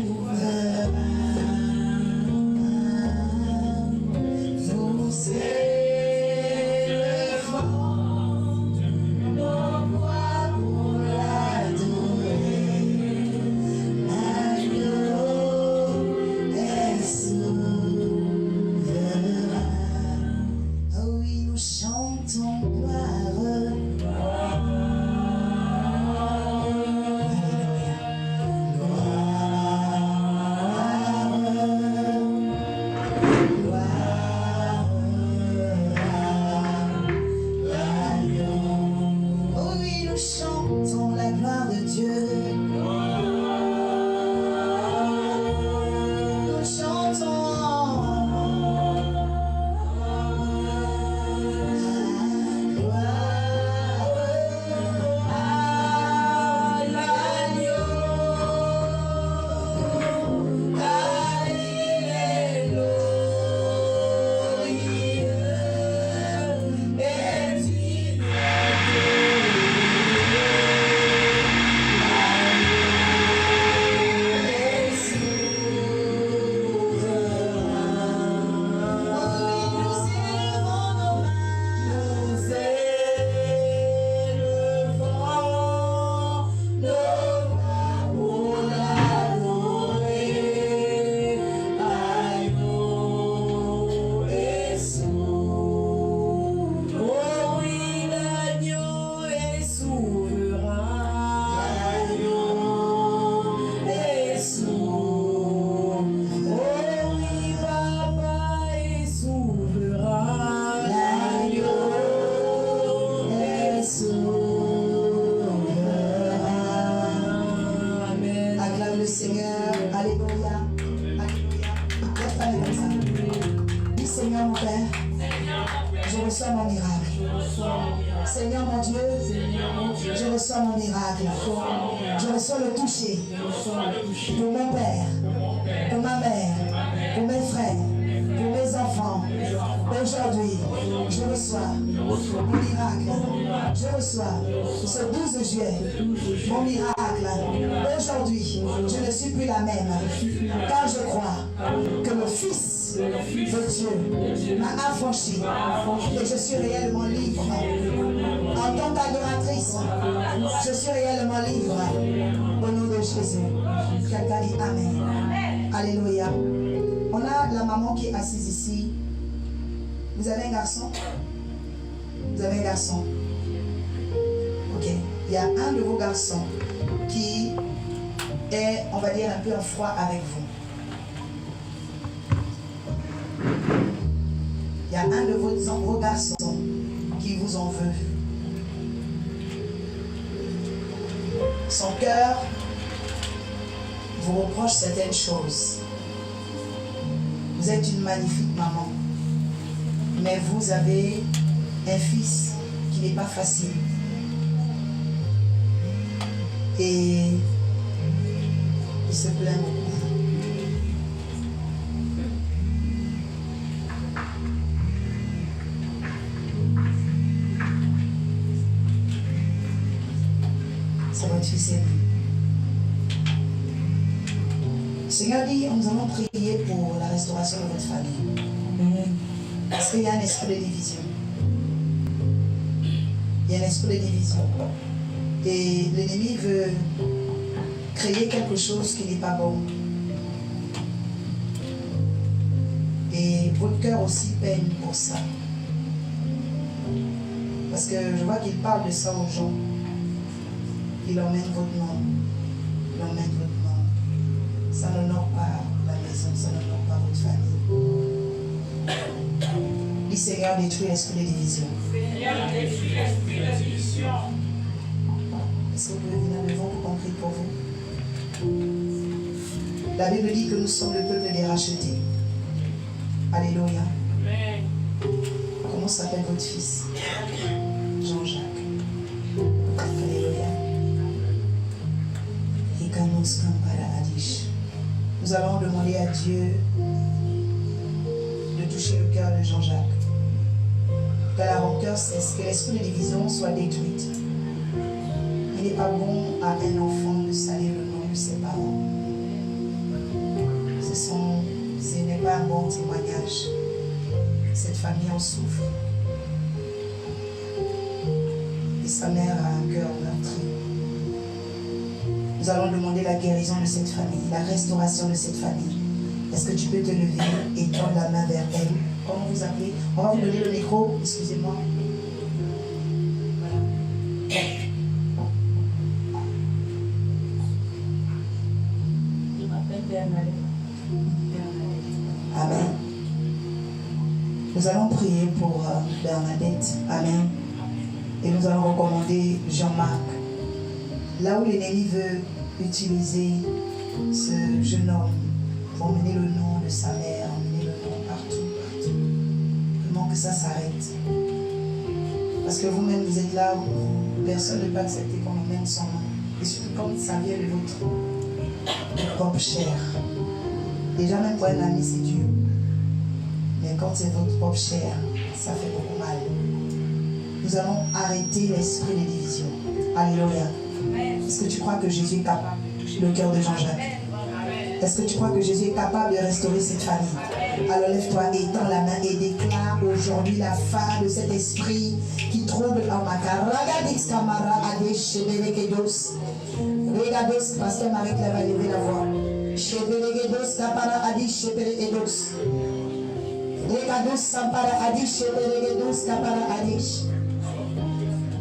Nous élevons nos voix pour l'adorer. L'agneau reçois mon miracle. Seigneur mon Dieu, je reçois mon miracle. Je reçois le toucher pour mon père, pour ma mère, pour mes frères, pour mes enfants. Aujourd'hui, je reçois mon miracle. Je reçois ce 12 juillet mon miracle. Aujourd'hui, je ne suis plus la même, car je crois que le Fils de Dieu m'a affranchi et je suis réellement libre. En tant qu'adoratrice, je suis réellement libre. Au nom de Jésus. Quelqu'un dit Amen. Alléluia. On a la maman qui est assise ici. Vous avez un garçon? Vous avez un garçon? Ok. Il y a un de vos garçons qui est, on va dire, un peu en froid avec vous. Il y a un de vos garçons qui vous en veut. Son cœur vous reproche certaines choses. Vous êtes une magnifique maman, mais vous avez un fils qui n'est pas facile. Et il se plaint beaucoup. C'est votre fils aîné. Seigneur dit, nous allons prier pour la restauration de votre famille. Parce qu'il y a un esprit de division. Il y a un esprit de division. Et l'ennemi veut créer quelque chose qui n'est pas bon. Et votre cœur aussi peine pour ça. Parce que je vois qu'il parle de ça aux gens. Il emmène votre nom. Il emmène votre nom. Ça n'honore pas la maison, ça n'honore pas votre famille. Le Seigneur détruit l'esprit de division. Seigneur, détruis l'esprit de division. Est-ce que vous pouvez venir devant pour qu'on prie pour vous? La Bible dit que nous sommes le peuple des rachetés. Alléluia. Amen. Comment s'appelle votre fils? Jean-Jacques. Alléluia. Nous allons demander à Dieu de toucher le cœur de Jean-Jacques. Que la rancœur cesse, que l'esprit de division soit détruite. Il n'est pas bon à un enfant de salir le nom de ses parents. Ce n'est pas un bon témoignage. Cette famille en souffre. Et sa mère a un cœur meurtri. Nous allons demander la guérison de cette famille, la restauration de cette famille. Est-ce que tu peux te lever et tendre la main vers elle? Comment vous appelez? On va vous donner le micro, excusez-moi. Voilà. Je m'appelle Bernadette. Amen. Nous allons prier pour Bernadette. Amen. Et nous allons recommander Jean-Marc. Là où l'ennemi veut utiliser ce jeune homme pour emmener le nom de sa mère, emmener le nom partout. Vraiment que ça s'arrête. Parce que vous-même, vous êtes là où personne ne peut accepter qu'on emmène son nom. Et surtout quand ça vient de votre propre chair. Déjà, même pour un ami, c'est dur. Mais quand c'est votre propre chair, ça fait beaucoup mal. Nous allons arrêter l'esprit de division. Alléluia. Est-ce que tu crois que Jésus est capable de toucher le cœur de Jean-Jacques? Est-ce que tu crois que Jésus est capable de restaurer cette famille? Alors lève-toi et tends la main et déclare aujourd'hui la fin de cet esprit qui trouble en ma Ragadix Kamara Adesh Shebelegedos. Regados, pasteur Marie-Claire va lever la voix. Shebelegedos Kapara Adish Shebelegedos. Regados Sampara Adish Shebelegedos Kapara Adish.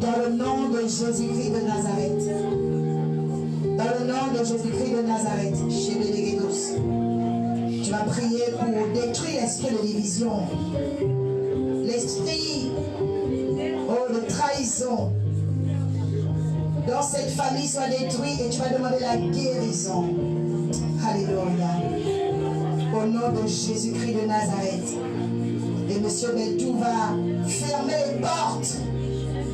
Dans le nom de Jésus-Christ de Nazareth. Dans le nom de Jésus-Christ de Nazareth. Shebelegedos. Tu vas prier pour détruire l'esprit de division. L'esprit de trahison. Dans cette famille soit détruit et tu vas demander la guérison. Alléluia. Au nom de Jésus-Christ de Nazareth. Et Monsieur Bentou va fermer les portes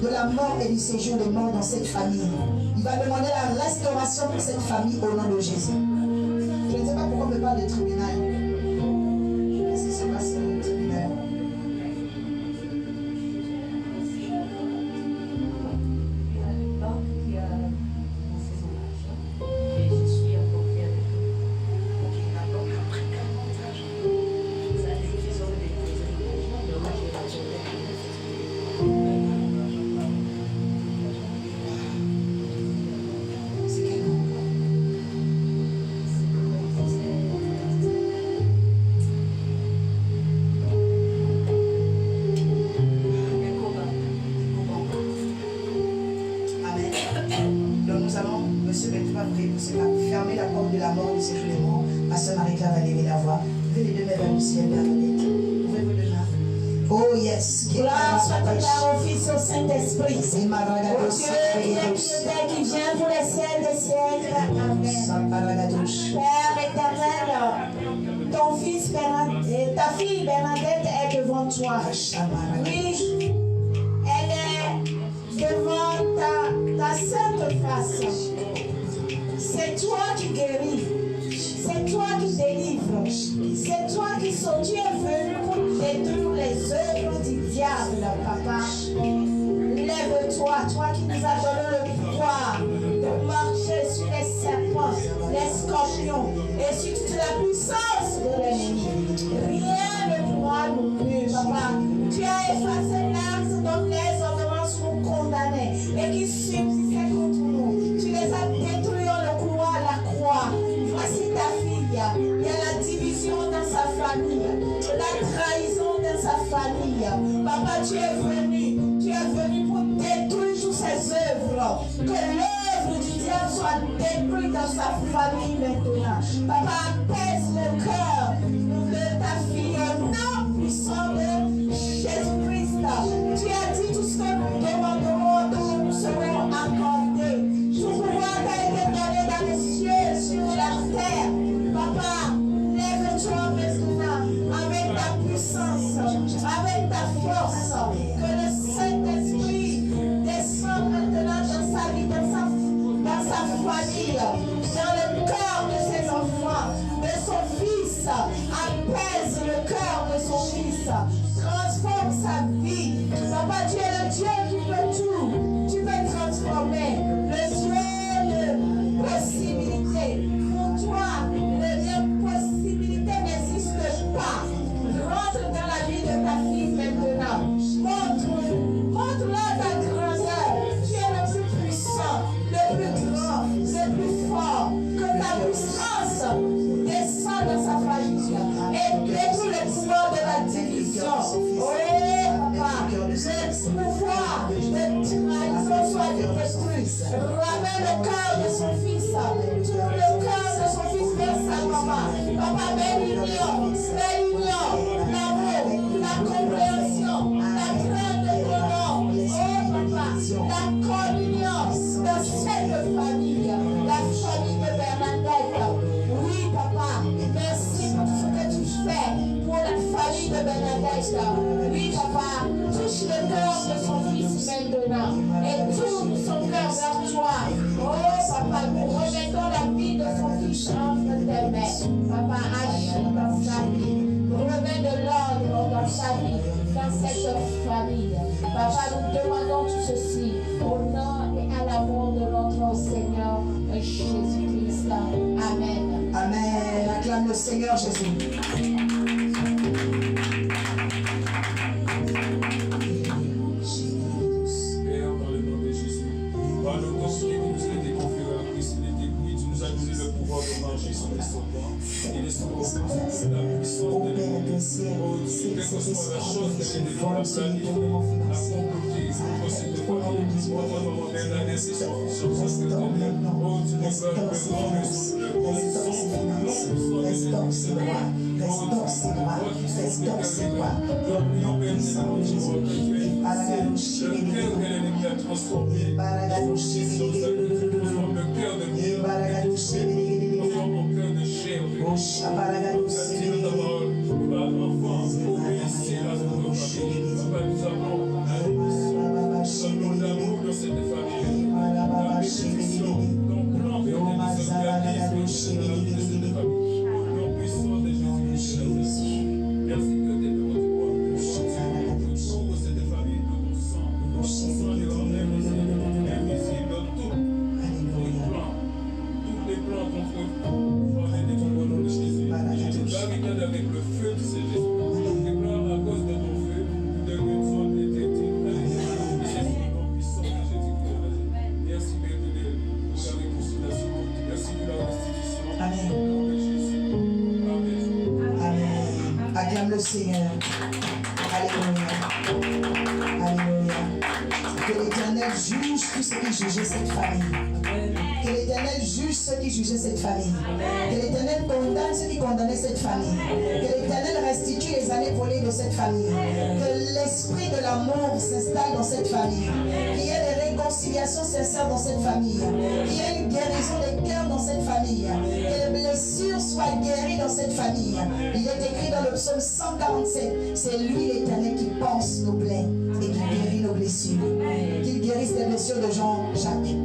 de la mort et du séjour de mort dans cette famille. Il va demander la restauration pour cette famille au nom de Jésus. Je ne sais pas pourquoi on me parle de tribunal. Qu'est-ce qui se passe dans le tribunal? Fermer la porte de la mort de ces jours de mort. Ma soeur Marie-Claire va lever la voix. Levez les deux mains vers le ciel, Bernadette. Ouvrez vos deux mains. Oh yes. Gloire soit à au Fils, au Saint-Esprit. Au Dieu qui est fidèle, qui vient pour les siècles des siècles. Amen. Père éternel, ton fils ta fille Bernadette est devant toi. Oui, elle est devant ta sainte face. C'est toi qui guéris, c'est toi qui délivres, c'est toi qui sauves. Tu es venu pour détruire les œuvres du diable, papa. Lève-toi, toi qui nous as donné le pouvoir de marcher sur les serpents, les scorpions et sur toute la puissance de l'ennemi. Rien ne pourra nous nuire, papa. Tu as effacé l'axe dont les ordonnances nous condamnaient et qui subsistaient contre nous. Tu les as détruits en le couloir à la croix. Voici ta fille. Il y a la division dans sa famille, la trahison dans sa famille. Papa, tu es venu pour détruire toutes ces œuvres. Que l'œuvre du diable soit détruite dans sa famille maintenant. Papa, apaise le cœur de ta fille au nom puissant de Jésus-Christ. Tu as dit tout ce que nous demanderons, que nous serons accordés. Tout pouvoir t'a été donné dans les cieux, sur la terre. Papa, lève-toi maintenant avec ta puissance, avec ta force. Que le Saint-Esprit descende maintenant dans sa vie, dans sa famille, dans le cœur de ses enfants, de son fils. Apaise le cœur de son fils. Transforme sa vie. Papa, tu es le Dieu qui peut tout. Tu peux transformer. Le Dieu de possibilité. Pour toi, l'impossibilité n'existe pas. Rentre dans la vie de ta fille maintenant. Montre-leur ta grandeur. Tu es le plus puissant, le plus grand, le plus fort. Que ta puissance descende dans sa famille et détruit le pouvoir de la division. Oh, papa, le pouvoir de trahison soit détruit. Ramène le cœur de son fils, tout le cœur de son fils vers sa maman. Papa, belle union, l'amour, la compréhension, la crainte de ton nom. Oh, papa, la communion dans cette famille, la famille de Bernadette. Oui, papa, merci pour tout ce que tu fais pour la famille de Bernadette. Oui, papa, touche le cœur de son fils maintenant et tourne son cœur vers toi. Oh, papa, nous remettons la vie de son fils entre tes mains. Papa, agis dans sa vie. Remets de l'ordre dans sa vie, dans cette famille. Papa, nous demandons tout ceci au nom et à l'amour de notre Seigneur Jésus-Christ. Amen. Amen. Acclame le Seigneur Jésus. Père, dans le nom de Jésus, par l'autorité qui nous a été conférée à Christ, il était pris, tu nous as donné le pouvoir de marcher sur les serpents et les scorpions, la puissance de l'ennemi. Oh Dieu, quelle que soit la chose que l'ennemi a planifiée, à côté, pour cette famille, pour notre Bernadette, c'est son fils, son secrétaire. Oh Dieu, nous sommes le grand, le son, Restaure ses droits, restaure ses droits, restaure ses droits. Le cœur que l'ennemi a transformé, transforme le cœur de Dieu, transforme mon cœur de chair. malades avec le feu du Seigneur Jésus. Je déclare à cause de ton feu, de guérison et d'éthique. Jésus, nom puissant de Jésus-Christ. Merci, Père fidèle, pour la réconciliation. Merci pour la restitution. Amen. Au nom de Jésus. Amen. Amen. Acclame le Seigneur. Alléluia. Alléluia. Que l'Éternel juge tous ceux qui jugeaient cette famille. Que l'Éternel juge ceux qui jugeaient cette famille. Que l'Éternel condamne ceux qui condamnaient cette famille. Que l'Éternel restitue les années volées de cette famille. Que l'esprit de l'amour s'installe dans cette famille. Qu'il y ait des réconciliations sincères dans cette famille. Qu'il y ait une guérison des cœurs dans cette famille. Que les blessures soient guéries dans cette famille. Il est écrit dans le psaume 147, c'est lui l'Éternel qui pense nos plaies et qui guérit nos blessures. Qu'il guérisse les blessures de Jean-Jacques.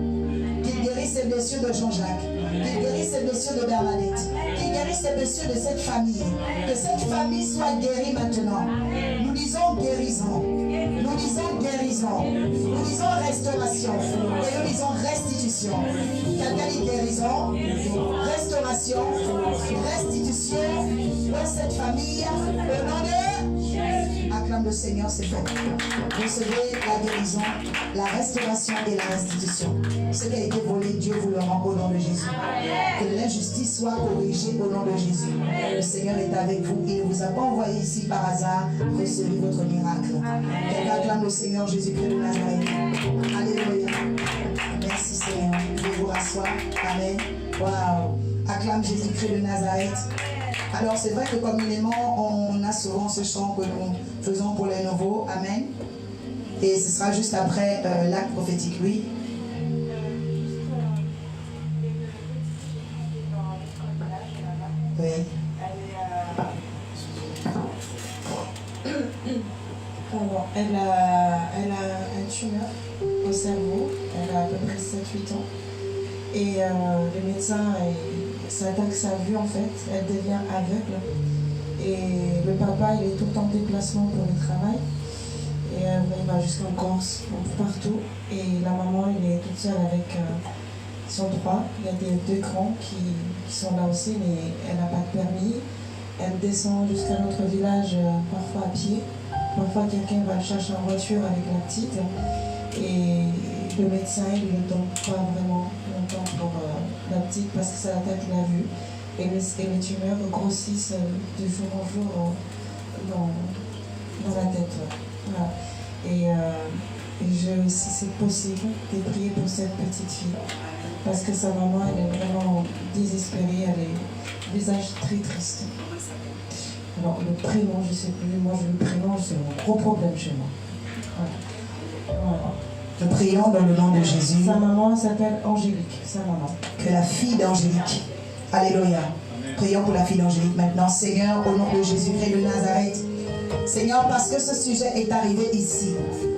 Qu'il guérisse les blessures de Jean-Jacques. Qu'il guérisse les blessures de Bernadette. Qu'il guérisse les blessures de cette famille. Que cette famille soit guérie maintenant. Nous disons guérison. Nous disons guérison. Nous disons restauration. Et nous disons restitution. Quelqu'un dit guérison, restauration, restitution dans cette famille. Au nom de Jésus. Acclame le Seigneur, c'est fait. Recevez la guérison, la restauration et la restitution. Ce qui a été volé, Dieu vous le rend au nom de Jésus. Que l'injustice soit corrigée au nom de Jésus. Le Seigneur est avec vous. Il ne vous a pas envoyé ici par hasard. Recevez votre miracle. Quelqu'un acclame le Seigneur Jésus-Christ de Nazareth. Alléluia. Merci Seigneur. Je vais vous rasseoir. Amen. Waouh. Acclame Jésus-Christ de Nazareth. Alors c'est vrai que communément on a souvent ce chant que nous faisons pour les nouveaux. Amen. Et ce sera juste après l'acte prophétique. Oui. Oui. Alors, elle a un tumeur au cerveau, elle a à peu près 7-8 ans. Et le médecin, ça attaque sa vue en fait, elle devient aveugle. Et le papa, il est tout le temps en déplacement pour le travail. Et il va jusqu'en Corse, partout. Et la maman, elle est toute seule avec son droit. Il y a des deux grands qui sont là aussi, mais elle n'a pas de permis. Elle descend jusqu'à notre village, parfois à pied. Parfois, quelqu'un va le chercher en voiture avec la petite. Et le médecin, il ne donne pas vraiment longtemps pour la petite parce que ça attaque la vue. Et les tumeurs grossissent de jour en jour dans la tête. Voilà. Et si c'est possible, de prier pour cette petite fille. Parce que sa maman, elle est vraiment désespérée, elle est le visage très triste. Alors, le prénom, je ne sais plus. Moi, le prénom, c'est un gros problème chez moi. Voilà. Nous prions dans le nom de Jésus. Sa maman s'appelle Angélique, sa maman. Que la fille d'Angélique. Alléluia. Prions pour la fille d'Angélique maintenant. Seigneur, au nom de Jésus-Christ de Nazareth. Seigneur, parce que ce sujet est arrivé ici,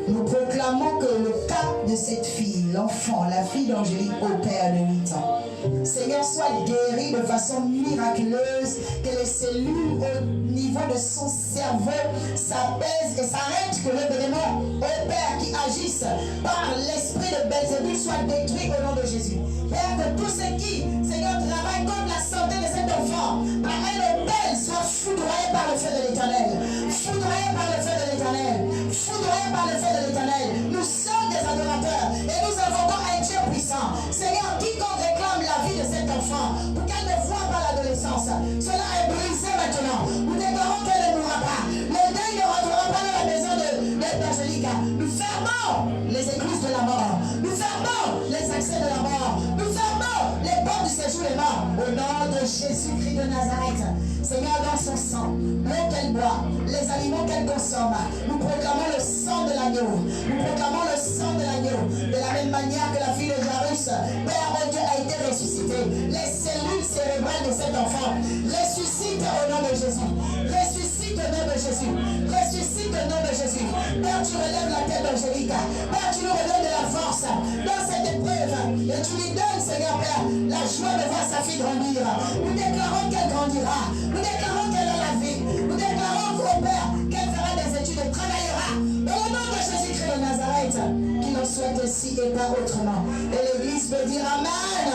nous proclamons que le cas de cette fille, l'enfant, la fille d'Angélique au père de 8 ans, Seigneur, soit guéri de façon miraculeuse, que les cellules au niveau de son cerveau s'apaisent et s'arrêtent, que le démon au Père qui agissent par l'esprit de Belzébul soit détruit au nom de Jésus. Père, que tous ceux qui, Seigneur, travaillent contre la santé de cet enfant, par un appel, soient foudroyés par le feu de l'Éternel. Foudroyés par le feu de l'Éternel. Foudroyés par le feu de l'Éternel. Nous sommes des adorateurs et nous invoquons un Dieu puissant. Seigneur, quiconque réclame la vie de cet enfant pour qu'elle ne voie pas l'adolescence, cela est brisé maintenant. Nous déclarons qu'elle ne mourra pas. Le deuil ne rentrera pas dans la maison d'Angélique. Nous fermons les écluses de la mort. Nous fermons les accès de la mort. Nous fermons les portes du séjour des morts. Au nom de Jésus-Christ de Nazareth. Seigneur, dans son sang, l'eau qu'elle boit, les aliments qu'elle consomme, nous proclamons le sang de l'agneau. Nous proclamons le sang de l'agneau. De la même manière que la fille de Jairus, Père mon Dieu, a été ressuscité. Les cellules cérébrales de cet enfant ressuscitent au nom de Jésus. Ressuscite au nom de Jésus. Ressuscite au nom de Jésus. Père, tu relèves la tête d'Angélique. Père, tu nous redonnes de la force dans cette épreuve. Et tu lui donnes, Seigneur Père, la joie de voir sa fille grandir. Nous déclarons qu'elle grandira. Nous déclarons qu'elle a la vie. Nous déclarons, au Père, qu'elle fera des études et travaillera. Dans le nom de Jésus-Christ de Nazareth, qu'il en soit ainsi et pas autrement. Et l'Église peut dire Amen.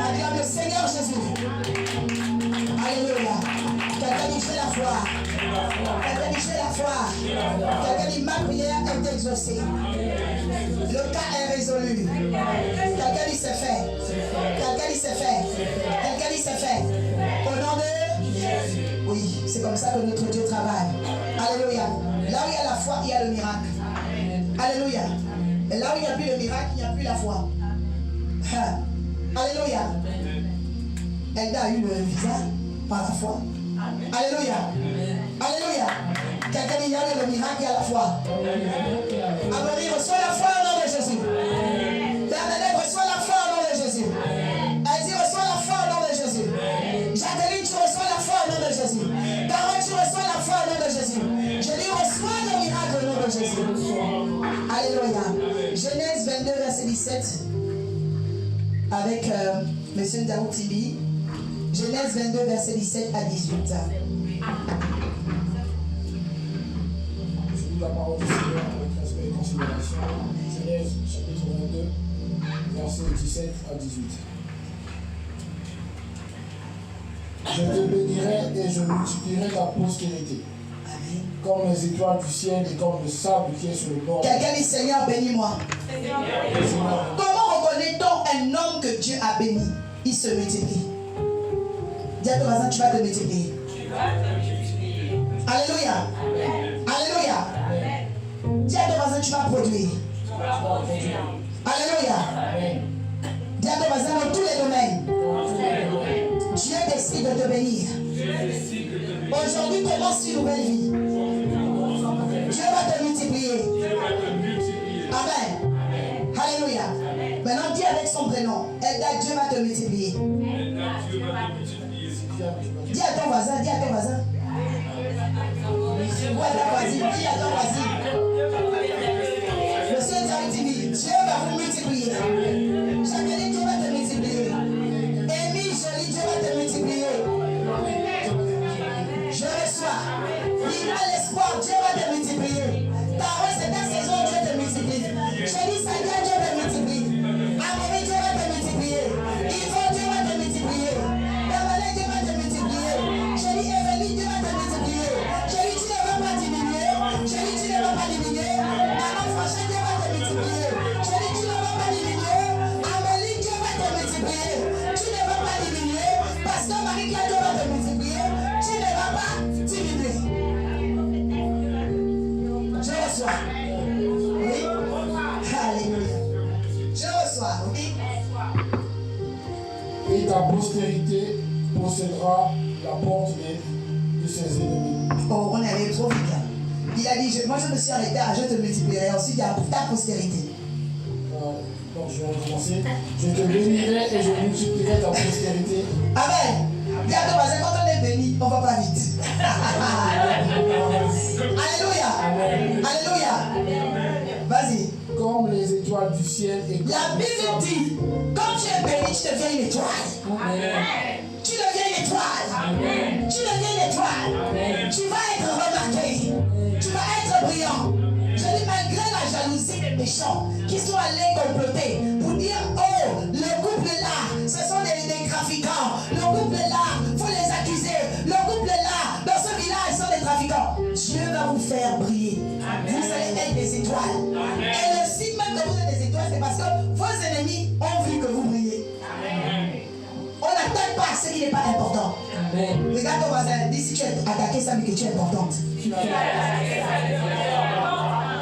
Acclame le Seigneur Jésus. Alléluia. Quelqu'un dit, j'ai la foi. Quelqu'un dit, j'ai la foi. Quelqu'un dit, ma prière est exaucée. Le cas est résolu. Quelqu'un dit, c'est fait. Quelqu'un dit, c'est fait. Quelqu'un dit, c'est fait. Au nom de... Oui, c'est comme ça que notre Dieu travaille. Alléluia. Là où il y a la foi, il y a le miracle. Alléluia. Et là où il n'y a plus le miracle, il n'y a plus la foi. Alléluia. Elda a eu le visa par la foi. Alléluia. Alléluia. Quelqu'un dit, il y a eu le miracle, il y a la foi. Amory, reçois la foi au nom de Jésus. Bernadette, reçois la foi au nom de Jésus. Aïdi, reçois la foi au nom de Jésus. Jacqueline, tu reçois la foi au nom de Jésus. Carole, tu reçois la foi au nom de Jésus. Je dis, reçois le miracle au nom de Jésus. Alléluia. Genèse 22, verset 17. Avec M. Daoud Tibi. Genèse 22, verset 17 à 18. Je lis la parole du Seigneur avec respect et considération. Genèse chapitre 22, verset 17 à 18. Je te bénirai et je multiplierai ta postérité, comme les étoiles du ciel et comme le sable qui est sur le bord. Quelqu'un dit, Seigneur, bénis-moi. Comment reconnaît-on un homme que Dieu a béni? Il se multiplie. Dis à ton voisin, tu vas te multiplier. Alléluia. Alléluia. Dis à ton voisin, tu vas produire. Alléluia. Dis à ton voisin, dans tous les domaines, Dieu décide de te bénir. Aujourd'hui commence une nouvelle vie. Dieu va te multiplier. Amen. Alléluia. Maintenant, dis avec son prénom. Elda, Dieu va te multiplier. Dis à ton voisin, dis à ton voisin. Dis à ton voisin, dis à ton voisin. Monsieur David, Dieu va vous multiplier. Jacqueline, Dieu va te multiplier. Amy, Jolie, Dieu va te multiplier. Je reçois. Il a l'espoir, Dieu va te multiplier. Carole, c'est ta saison, Dieu te multiplie. Jolie, Sadia, Dieu te multiplie. Amory, Dieu va te multiplier. Yvonne, Dieu va te multiplier. Damalé, Dieu va te multiplier. Jolie, Eveline, Dieu va te multiplier. Jolie, tu ne vas pas diminuer. Jolie, tu ne vas pas diminuer. Maman Franchette, Dieu va te multiplier. Jolie, tu ne vas pas diminuer. Amélie, Dieu va te multiplier. Tu ne vas pas diminuer. Pasteur Marie-Claude, Dieu va te multiplier. Tu ne vas pas diminuer. Je reçois. Oui. Alléluia. Je reçois. Oui. Et ta postérité possédera la porte de ses ennemis. Oh, on est allé trop vite là. Il a dit, moi je me suis arrêté à je te multiplierai. Ensuite, il y a ta postérité. Donc je vais recommencer. Je te bénirai et je multiplierai ta postérité. Amen. Dis à ton voisin, quand on est béni, on va pas vite. Alléluia. Alléluia. Vas-y. Comme les étoiles du ciel et comme La Bible dit, quand tu es béni, tu deviens une étoile. Tu deviens une étoile. Tu deviens une étoile. Tu vas être remarqué. Tu vas être brillant. Je dis, malgré la jalousie des méchants qui sont allés comploter pour dire, oh, le couple là, ce sont des trafiquants. Le couple là, il faut les accuser. Le couple là, dans ce village, sont des trafiquants. Dieu va vous faire briller. Vous allez être des étoiles. Et le signe même que vous êtes des étoiles, c'est parce que vos ennemis ont vu que vous brillez. On n'attaque pas ce qui n'est pas important. Regarde ton voisin, dis si tu es attaqué, ça veut dire que tu es importante.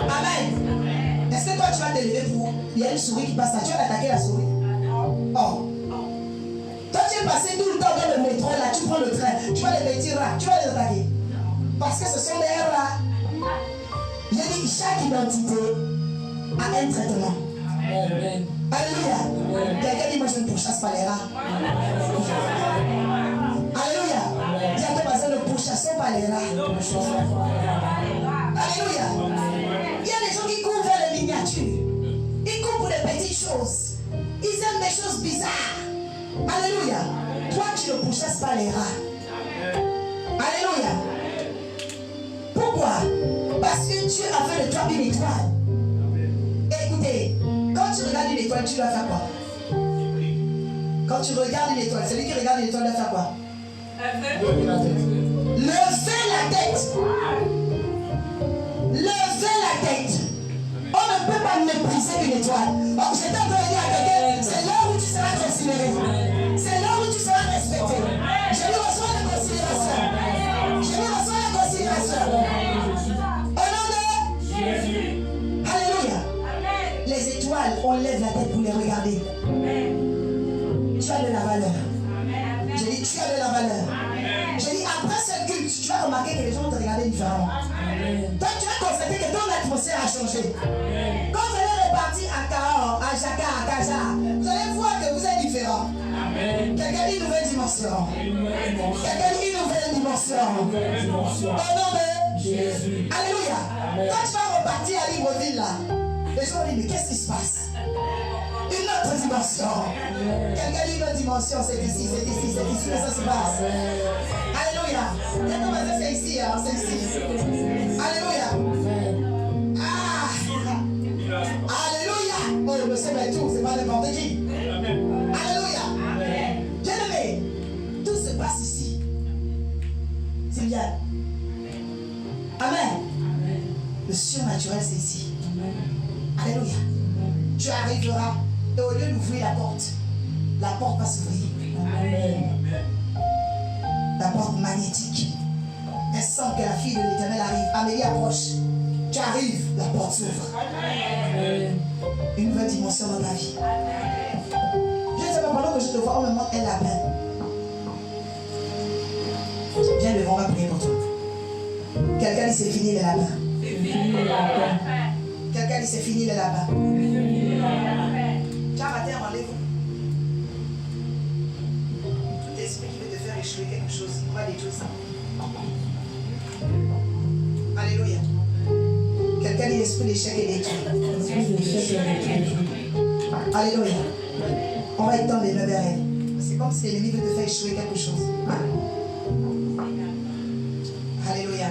Amen. Est-ce que toi tu vas te lever pour... Il y a une souris qui passe là, tu vas attaquer la souris. Oh. Toi tu es passé tout le temps dans le métro là, tu prends le train, tu vas les petits rats, tu vas les attaquer. Parce que ce sont des rats. Je dis chaque identité a un traitement. Amen. Alléluia. Quelqu'un dit moi je ne pourchasse pas les rats. Alléluia. Dis à ton voisin, ne pourchassons pas les rats. Alléluia. Il y a des gens qui courent vers les miniatures. Ils courent pour des petites choses. Ils aiment des choses bizarres. Alléluia. Toi tu ne pourchasses pas les rats. Alléluia. Pourquoi? Parce que Dieu a fait de toi une étoile. Écoutez, quand tu regardes une étoile, tu dois faire quoi? Quand tu regardes une étoile, celui qui regarde une étoile doit faire quoi? Lever la tête. Lever étoile. Oh, j'étais en train de dire à quelqu'un, c'est l'heure où tu seras considéré. C'est l'heure où tu seras respecté. Je lui reçois la considération. Je lui reçois la considération. Au nom de Jésus. Alléluia. Les étoiles, on lève la tête pour les regarder. Tu as de la valeur. Je dis, tu as de la valeur. Je dis, après ce culte, tu vas remarquer que les gens vont te regarder différemment. Toi, tu vas constater que ton atmosphère a changé. Quand vous allez repartir à Caen, à Jaka, à Kaja, vous allez voir que vous êtes différents. Quelqu'un dit une nouvelle dimension. Quelqu'un dit une nouvelle dimension. Au nom de Jésus. Alléluia. Quand tu vas repartir à Libreville, là, les gens vont dire, mais qu'est-ce qui se passe? Une autre dimension. Quelqu'un dit une autre dimension, c'est ici, c'est ici, c'est ici que ça se passe. Alléluia. C'est ici, hein, c'est ici. Alléluia. Ah. Alléluia. Oh, le monsieur tout, c'est pas n'importe qui. Alléluia. Bien-aimé, tout se passe ici. C'est bien. Amen. Le surnaturel, c'est ici. Alléluia. Tu arriveras et au lieu d'ouvrir la porte va s'ouvrir. La porte magnétique. Elle sent que la fille de l'Éternel arrive. Amélie approche. Tu arrives, la porte s'ouvre. Une nouvelle dimension dans ta vie. Je ne sais pas, pendant que je te vois, on me montre un lapin. Viens devant, on va prier pour toi. Quelqu'un dit c'est fini les lapins. Quelqu'un dit c'est fini les lapins. Tiens, matin, rendez-vous. Tout esprit qui veut te faire échouer quelque chose, on va détruire ça. Alléluia. Quelqu'un dit l'esprit d'échec est détruit. Alléluia. On va étendre les mains vers elle. C'est comme si l'ennemi veut te faire échouer quelque chose. Alléluia.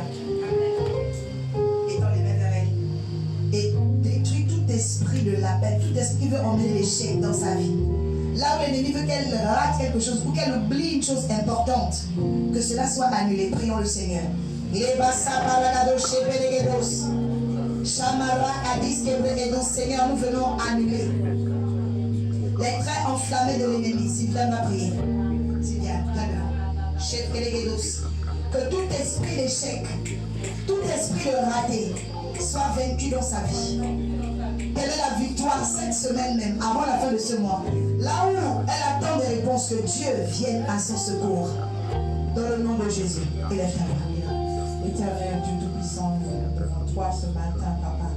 Étends les mains vers elle. Et détruis tout esprit de l'appel, tout esprit qui veut emmener l'échec dans sa vie. Là où l'ennemi veut qu'elle rate quelque chose ou qu'elle oublie une chose importante, que cela soit annulé. Prions le Seigneur. Seigneur, nous venons annuler les traits enflammés de l'ennemi. Sylvain m'a prié. Sylvain, que tout esprit d'échec, tout esprit de raté soit vaincu dans sa vie. Quelle est la victoire cette semaine même, avant la fin de ce mois? Là où elle attend des réponses, que Dieu vienne à son secours. Dans le nom de Jésus. Élève ta main. Éternel Dieu Tout-Puissant, nous venons devant toi ce matin, Papa.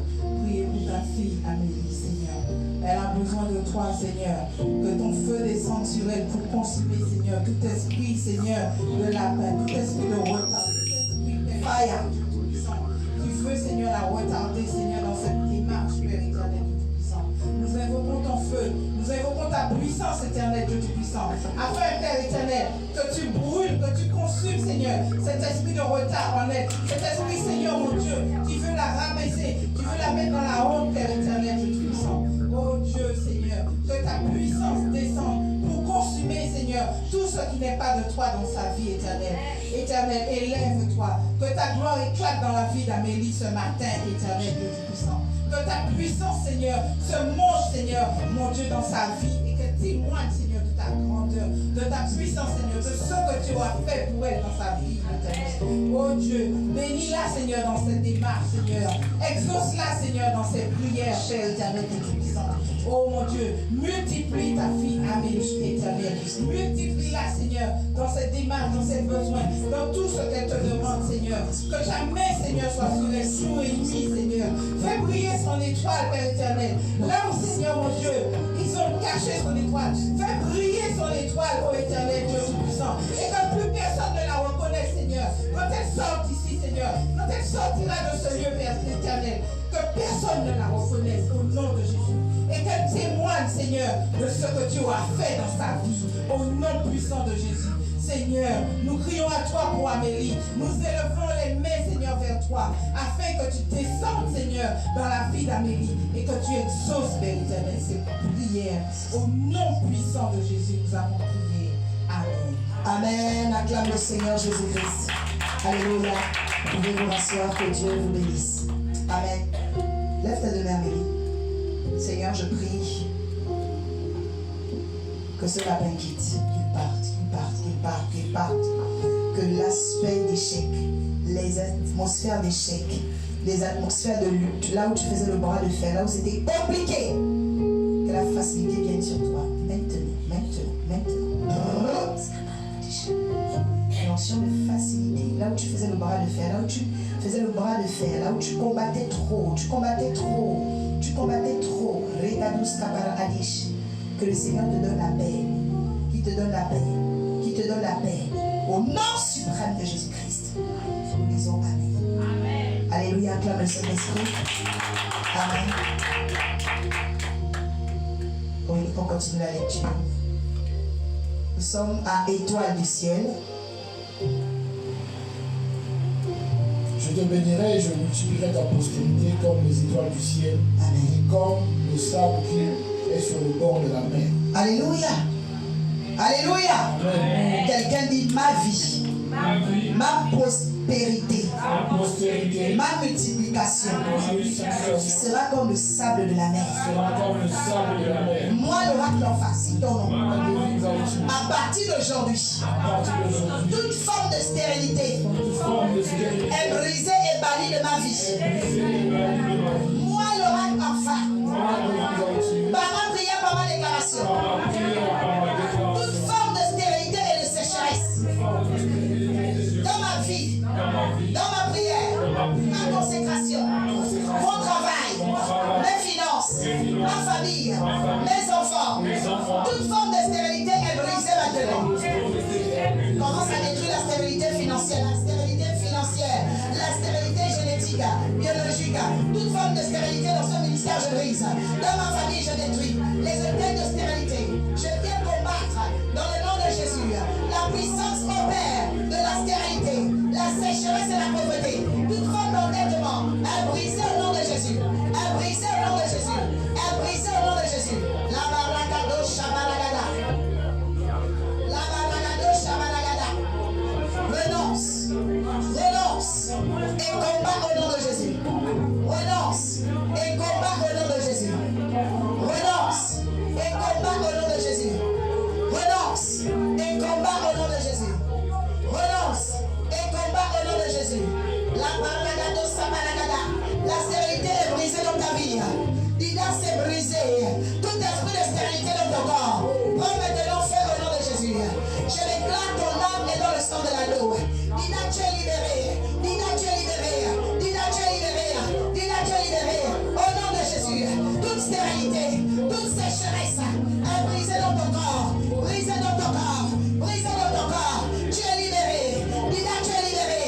Priez pour ta fille Amélie, Seigneur. Elle a besoin de toi, Seigneur. Que ton feu descende sur elle pour consumer, Seigneur, tout esprit, Seigneur, de la paix, tout esprit de retard, tout esprit de fire, Tout-Puissant. Tu veux, Seigneur, la retarder, Seigneur, dans cette démarche, Père éternel, Tout-Puissant. Nous invoquons ton feu, nous invoquons ta puissance, éternel, Dieu Tout-Puissant. Afin, Père éternel, que tu brûles, que tu consumes, Seigneur, cet esprit de retard en elle. Cet esprit, Seigneur, mon Dieu, qui veut la rabaisser, qui veut la mettre dans la honte, Père éternel, Dieu Tout-Puissant. Oh Dieu, Seigneur, que ta puissance descende pour consumer, Seigneur, tout ce qui n'est pas de toi dans sa vie éternelle. Éternel, élève-toi. Que ta gloire éclate dans la vie d'Amélie ce matin, éternel, Dieu Tout-Puissant. Que ta puissance, Seigneur, se montre, Seigneur, mon Dieu, dans sa vie et que témoigne, Seigneur, de ta grandeur, de ta puissance, Seigneur, de ce que tu as fait pour elle dans sa vie, éternel. Oh Dieu, bénis-la, Seigneur, dans cette démarche, Seigneur. Exauce-la, Seigneur, dans ses prières, Père éternel, Dieu Tout-Puissant. Oh mon Dieu, multiplie ta fille Amélie, éternel. Multiplie-la, Seigneur, dans cette démarche, dans ses besoins, dans tout ce qu'elle te demande, Seigneur. Que jamais, Seigneur, soit sur les jour et nuit, Seigneur. Fais briller son étoile, Père éternel. Là où, Seigneur, mon Dieu, ils ont caché son étoile. Fais briller son étoile, ô éternel, Dieu Tout-Puissant. Et que plus personne ne la reconnaisse, Seigneur. Quand elle sort ici, Seigneur, quand elle sortira de ce lieu, Père éternel, que personne ne la reconnaisse au nom de Jésus. Et qu'elle témoigne, Seigneur, de ce que tu as fait dans sa vie, au nom puissant de Jésus. Seigneur, nous crions à toi pour Amélie. Nous élevons les mains, Seigneur, vers toi, afin que tu descendes, Seigneur, dans la vie d'Amélie et que tu exauces, Père éternel, ces prières. Au nom puissant de Jésus, nous avons prié. Amen. Amen. Acclame le Seigneur Jésus-Christ. Alléluia. Vous pouvez vous rasseoir, que Dieu vous bénisse. Amen. Lève tes deux mains, Amélie. Seigneur, je prie que ce lapin quitte, qu'il parte, qu'il parte, qu'il parte, qu'il parte. Que l'aspect d'échec, les atmosphères d'échec, les atmosphères de lutte, là où tu faisais le bras de fer, là où c'était compliqué, que la facilité vienne sur toi. Maintenant. Dimension de facilité, là où tu faisais le bras de fer, là où tu faisais le bras de fer, là où tu combattais trop. Regadus kapara adish. Que le Seigneur te donne la paix, qui te donne la paix. Au nom suprême de Jésus-Christ. Nous disons Amen. Alléluia, acclame le Saint-Esprit. Amen. Oui, on continue la lecture. Nous sommes à Étoile du ciel. Je te bénirai et je multiplierai ta postérité comme les étoiles du ciel. Amen. Et comme le sable qui est sur le bord de la mer. Alléluia. Alléluia. Amen. Quelqu'un dit ma vie, ma prospérité, ma multiplication sera comme le sable de la mer. Moi, l'oracle en face, ton nom. À partir d'aujourd'hui, toute forme de stérilité est brisée et bannie de ma vie. Moi, l'oracle en face, par ma prière, par ma déclaration, toute forme de stérilité et de sécheresse dans ma vie, dans ma prière, ma consécration, mon travail, mes finances, ma famille, mes enfants, toute forme de stérilité est brisée maintenant. Commence à détruire la stérilité financière, la stérilité génétique, biologique, toute forme de stérilité dans ce ministère je brise. Dans ma famille je détruis les effets de stérilité. Je viens combattre dans le nom de Jésus la puissance opère de la stérilité, la sécheresse et la pauvreté. Toute forme d'endettement est brisée au nom de Jésus. Est brisée au nom de Jésus. Est brisée au nom de Jésus. La barakado shabalagada. La barakado shabalagada. Renonce et combat au nom de Jésus. Renonce et combat au nom de Jésus. Renonce et combat au nom de Jésus. Renonce et combat au nom de Jésus. Renonce et combat au nom de Jésus. La paragado sabalagada. La stérilité est brisée dans ta vie. Dida s'est brisé. Tout esprit de stérilité dans ton corps. Prends maintenant feu au nom de Jésus. Je déclare ton âme est dans le sang de l'agneau. Dida, tu es libéré. Dida, tu es libéré. Dida, tu es libéré. Dida, tu es libéré. Au nom de Jésus. Toute stérilité, toute sécheresse est brisée dans ton corps. Brisée dans ton corps. Brisée dans ton corps. Tu es libéré. Dida, tu es libéré.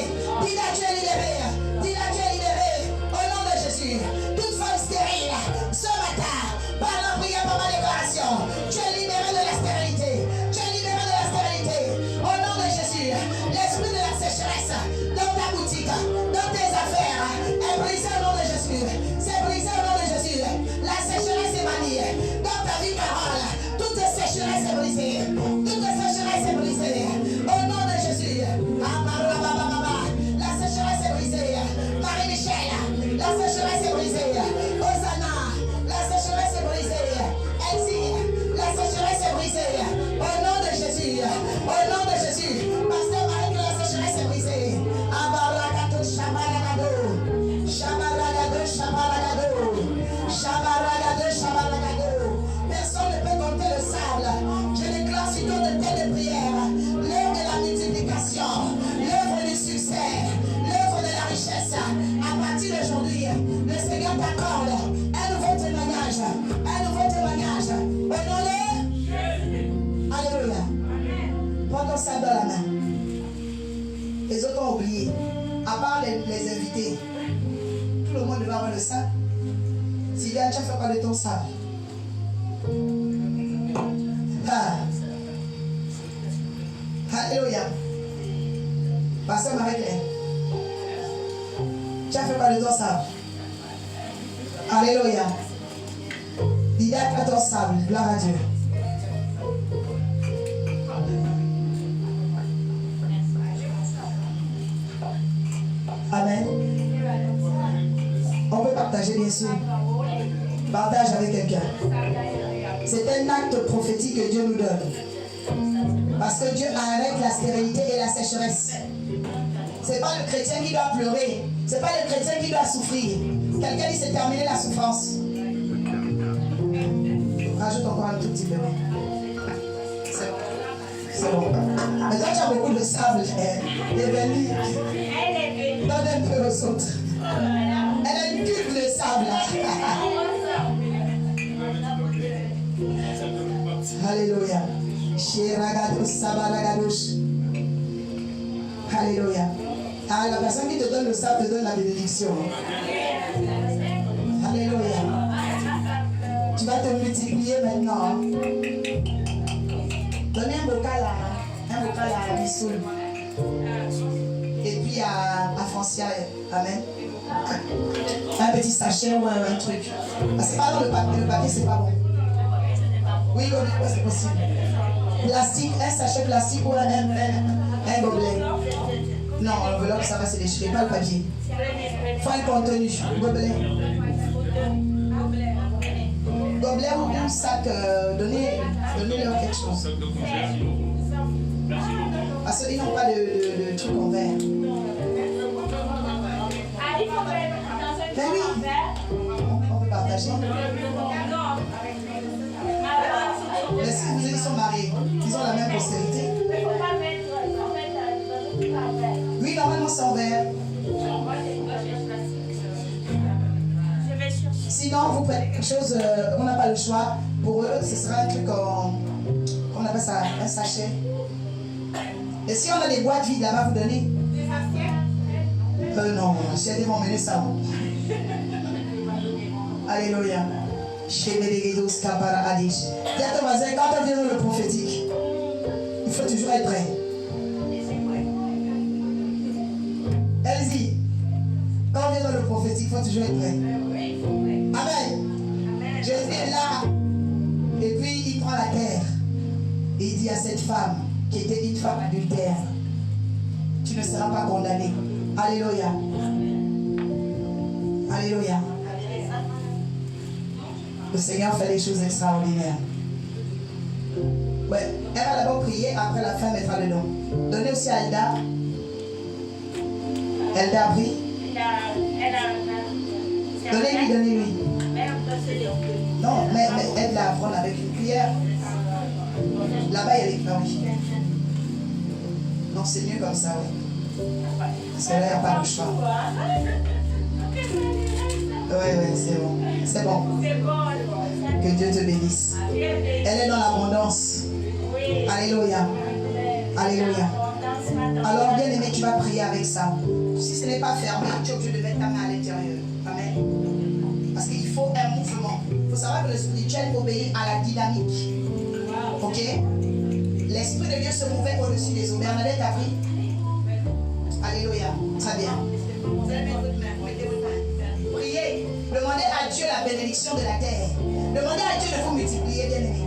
Dida, tu es libéré. Dida, tu es libéré. Au nom de Jésus. Toute femme stérile, ce matin, par la prière, par ma déclaration, tu es libéré de la stérilité. Tu es libéré de la stérilité. Au nom de Jésus. L'esprit de la sécheresse dans ta boutique, dans tes affaires, est brisé au nom de Jésus. C'est brisé au nom de Jésus. La sécheresse est bannie. Dans ta vie, Carole, toute sécheresse est brisée. Toute sécheresse est brisée. Au nom de Jésus. La sécheresse est brisée. Marie-Michel, la sécheresse est brisée. Hosanna, la sécheresse est brisée. Elsie, la sécheresse est brisée. Au nom de Jésus. Au nom de Jésus. Pasteur Marie, la sécheresse est brisée. Abaragato, shabaragado. Shabaragado, shabaragado. Shabaragado, shabaragado. Personne ne peut compter le sable. Je déclare sur ton hôtel de prière l'œuvre de la multiplication, l'œuvre du succès, l'œuvre de la richesse. À partir d'aujourd'hui, le Seigneur t'accorde un nouveau témoignage. Un nouveau témoignage. Au nom de Alléluia. Prends ton sable dans la main. Les autres ont oublié. À part les invités, tout le monde va avoir le sable. Sylviane, tu as fait quoi de ton sable? Alléluia. Pasteur Marie-Claire, tu as fait quoi de ton sable? Alléluia. Didier a ton sable. Gloire à Dieu. Amen. On peut partager bien sûr. Partage avec quelqu'un. C'est un acte prophétique que Dieu nous donne. Parce que Dieu arrête la stérilité et la sécheresse. C'est pas le chrétien qui doit pleurer. C'est pas le chrétien qui doit souffrir. Quelqu'un dit c'est terminé la souffrance. Rajoute encore un tout petit peu. C'est bon. C'est bon. Mais toi tu as beaucoup de sable. Elle est venue. Donne un peu aux autres. Elle a une cuve de sable. Alléluia. Alléluia. Ah, la personne qui te donne le sable te donne la bénédiction. Alléluia. Tu vas te multiplier maintenant. Donnez un bocal à Missoul. Et puis à Francia. Amen. Un petit sachet ou un truc. C'est pas dans le papier, c'est pas bon. Oui, c'est possible. Plastique, un sachet plastique ou un gobelet. Non, l'enveloppe, ça va se déchirer, pas le papier. Faut un contenu, gobelet. Gobelet ou un sac, donnez-leur quelque chose. Parce qu'ils n'ont pas de truc en verre. Mais oui, on peut partager. Mais si ils sont mariés, ils ont la même postérité. Oui, normalement c'est en verre. Sinon, vous prenez quelque chose, on n'a pas le choix. Pour eux, ce sera un truc on appelle ça un sachet. Et si on a des boîtes vides là-bas, vous donnez? Non, ils vont mener ça. Alléluia. Dis à ton voisin, quand on vient dans le prophétique, il faut toujours être prêt. Allez-y. Quand on vient dans le prophétique, il faut toujours être prêt. Amen. Jésus est là. Et puis il prend la terre. Et il dit à cette femme, qui était une femme adultère, tu ne seras pas condamnée. Alléluia. Alléluia. Le Seigneur fait des choses extraordinaires. Ouais, elle va d'abord prier, après la fin mettra le nom. Donnez aussi à Elda. Elda a pris. Donnez-lui. Non, mais elle la prendre avec une cuillère. Là-bas, il y a les oui. Non, c'est mieux comme ça, oui. Parce que là, il n'y a pas de choix. Oui, c'est bon. C'est bon. Que Dieu te bénisse. Elle est dans l'abondance. Alléluia. Alléluia. Alors, bien aimé, tu vas prier avec ça. Si ce n'est pas fermé, tu es obligé de mettre ta main à l'intérieur. Amen. Parce qu'il faut un mouvement. Il faut savoir que le spirituel obéit à la dynamique. Ok? L'Esprit de Dieu se mouvait au-dessus des eaux. Bernadette a pris. Alléluia. Très bien. Vous allez mettre votre main. Mettez votre main. Priez. Demandez à Dieu la bénédiction de la terre. Demandez à Dieu de vous multiplier, bien aimé.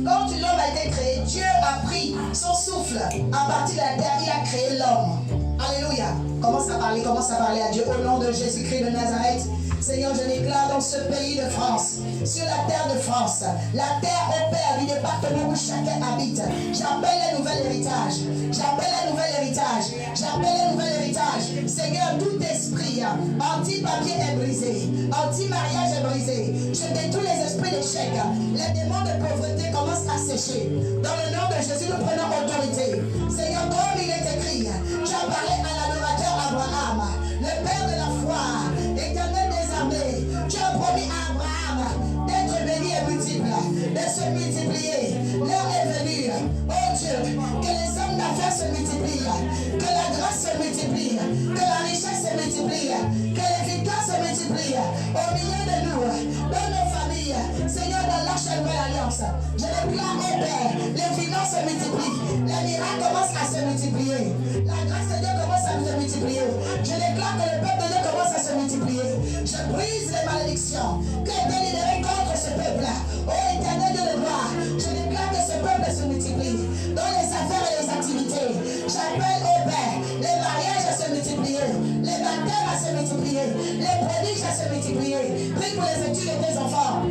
Quand l'homme a été créé, Dieu a pris son souffle à partir de la terre. Il a créé l'homme. Alléluia. Commence à parler à Dieu au nom de Jésus-Christ de Nazareth. Seigneur, je déclare dans ce pays de France, sur la terre de France, la terre au Père du département où chacun habite. J'appelle le nouvel héritage. Seigneur, tout esprit anti-papier est brisé, anti-mariage est brisé. Je détruis les esprits d'échec. Les démons de pauvreté commencent à sécher. Dans le nom de Jésus, nous prenons autorité. Seigneur, comme il est écrit, tu as parlé à l'adorateur Abraham, le Père de la foi, éternel des armées. Tu as promis à Abraham d'être béni et multiple, de se multiplier. L'heure est venue, oh Dieu, que les hommes d'affaires se multiplient, que la grâce se multiplie, que la richesse se multiplie, que les victoires se multiplient au milieu de nous, dans nos familles. Seigneur, dans l'arche de nouvelle alliance, je déclare au Père, les finances se multiplient, les miracles commencent à se multiplier, la grâce de Dieu commence à se multiplier. Je déclare que le peuple de Dieu commence à se multiplier. Je brise les malédictions que délibéré contre ce peuple-là. Ô éternel Dieu de gloire, je déclare que ce peuple se multiplie dans les affaires et les activités. J'appelle au Père les mariages à se multiplier, les baptêmes à se multiplier, les prodiges à se multiplier. Prie pour les études de tes enfants.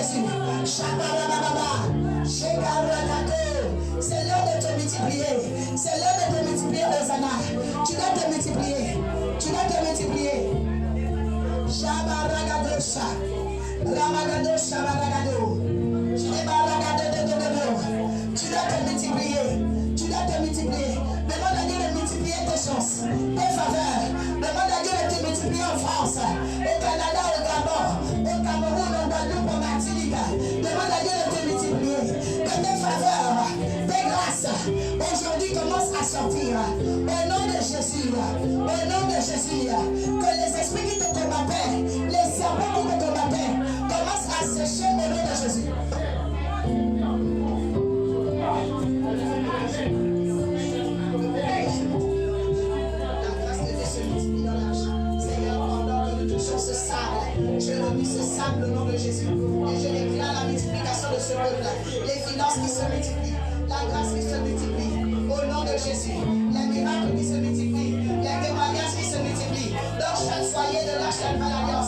Jésus. C'est l'heure de te multiplier. C'est l'heure de te multiplier, Hosanna. Tu dois te multiplier. Tu dois te multiplier. Shabaragadosha. Ramagadosha Baragado. Tu dois te multiplier. Tu dois te multiplier. Demande à Dieu de multiplier tes chances, tes faveurs. Demande à Dieu de te multiplier en France, au Canada, au Gabon, au Cameroun, au Guadeloupe, au Martinique. Demande à Dieu de te multiplier. Que tes faveurs, tes grâces, aujourd'hui commencent à sortir. Au nom de Jésus, au nom de Jésus, que les esprits qui te combattaient, les serpents qui te combattaient, commencent à sécher au nom de Jésus. Ce sable, je remets ce sable au nom de Jésus et je déclare la multiplication de ce peuple, les finances qui se multiplient, la grâce qui se multiplie au nom de Jésus, les miracles qui se multiplient, les témoignages qui se multiplient dans chaque foyer de la chaîne Alliance.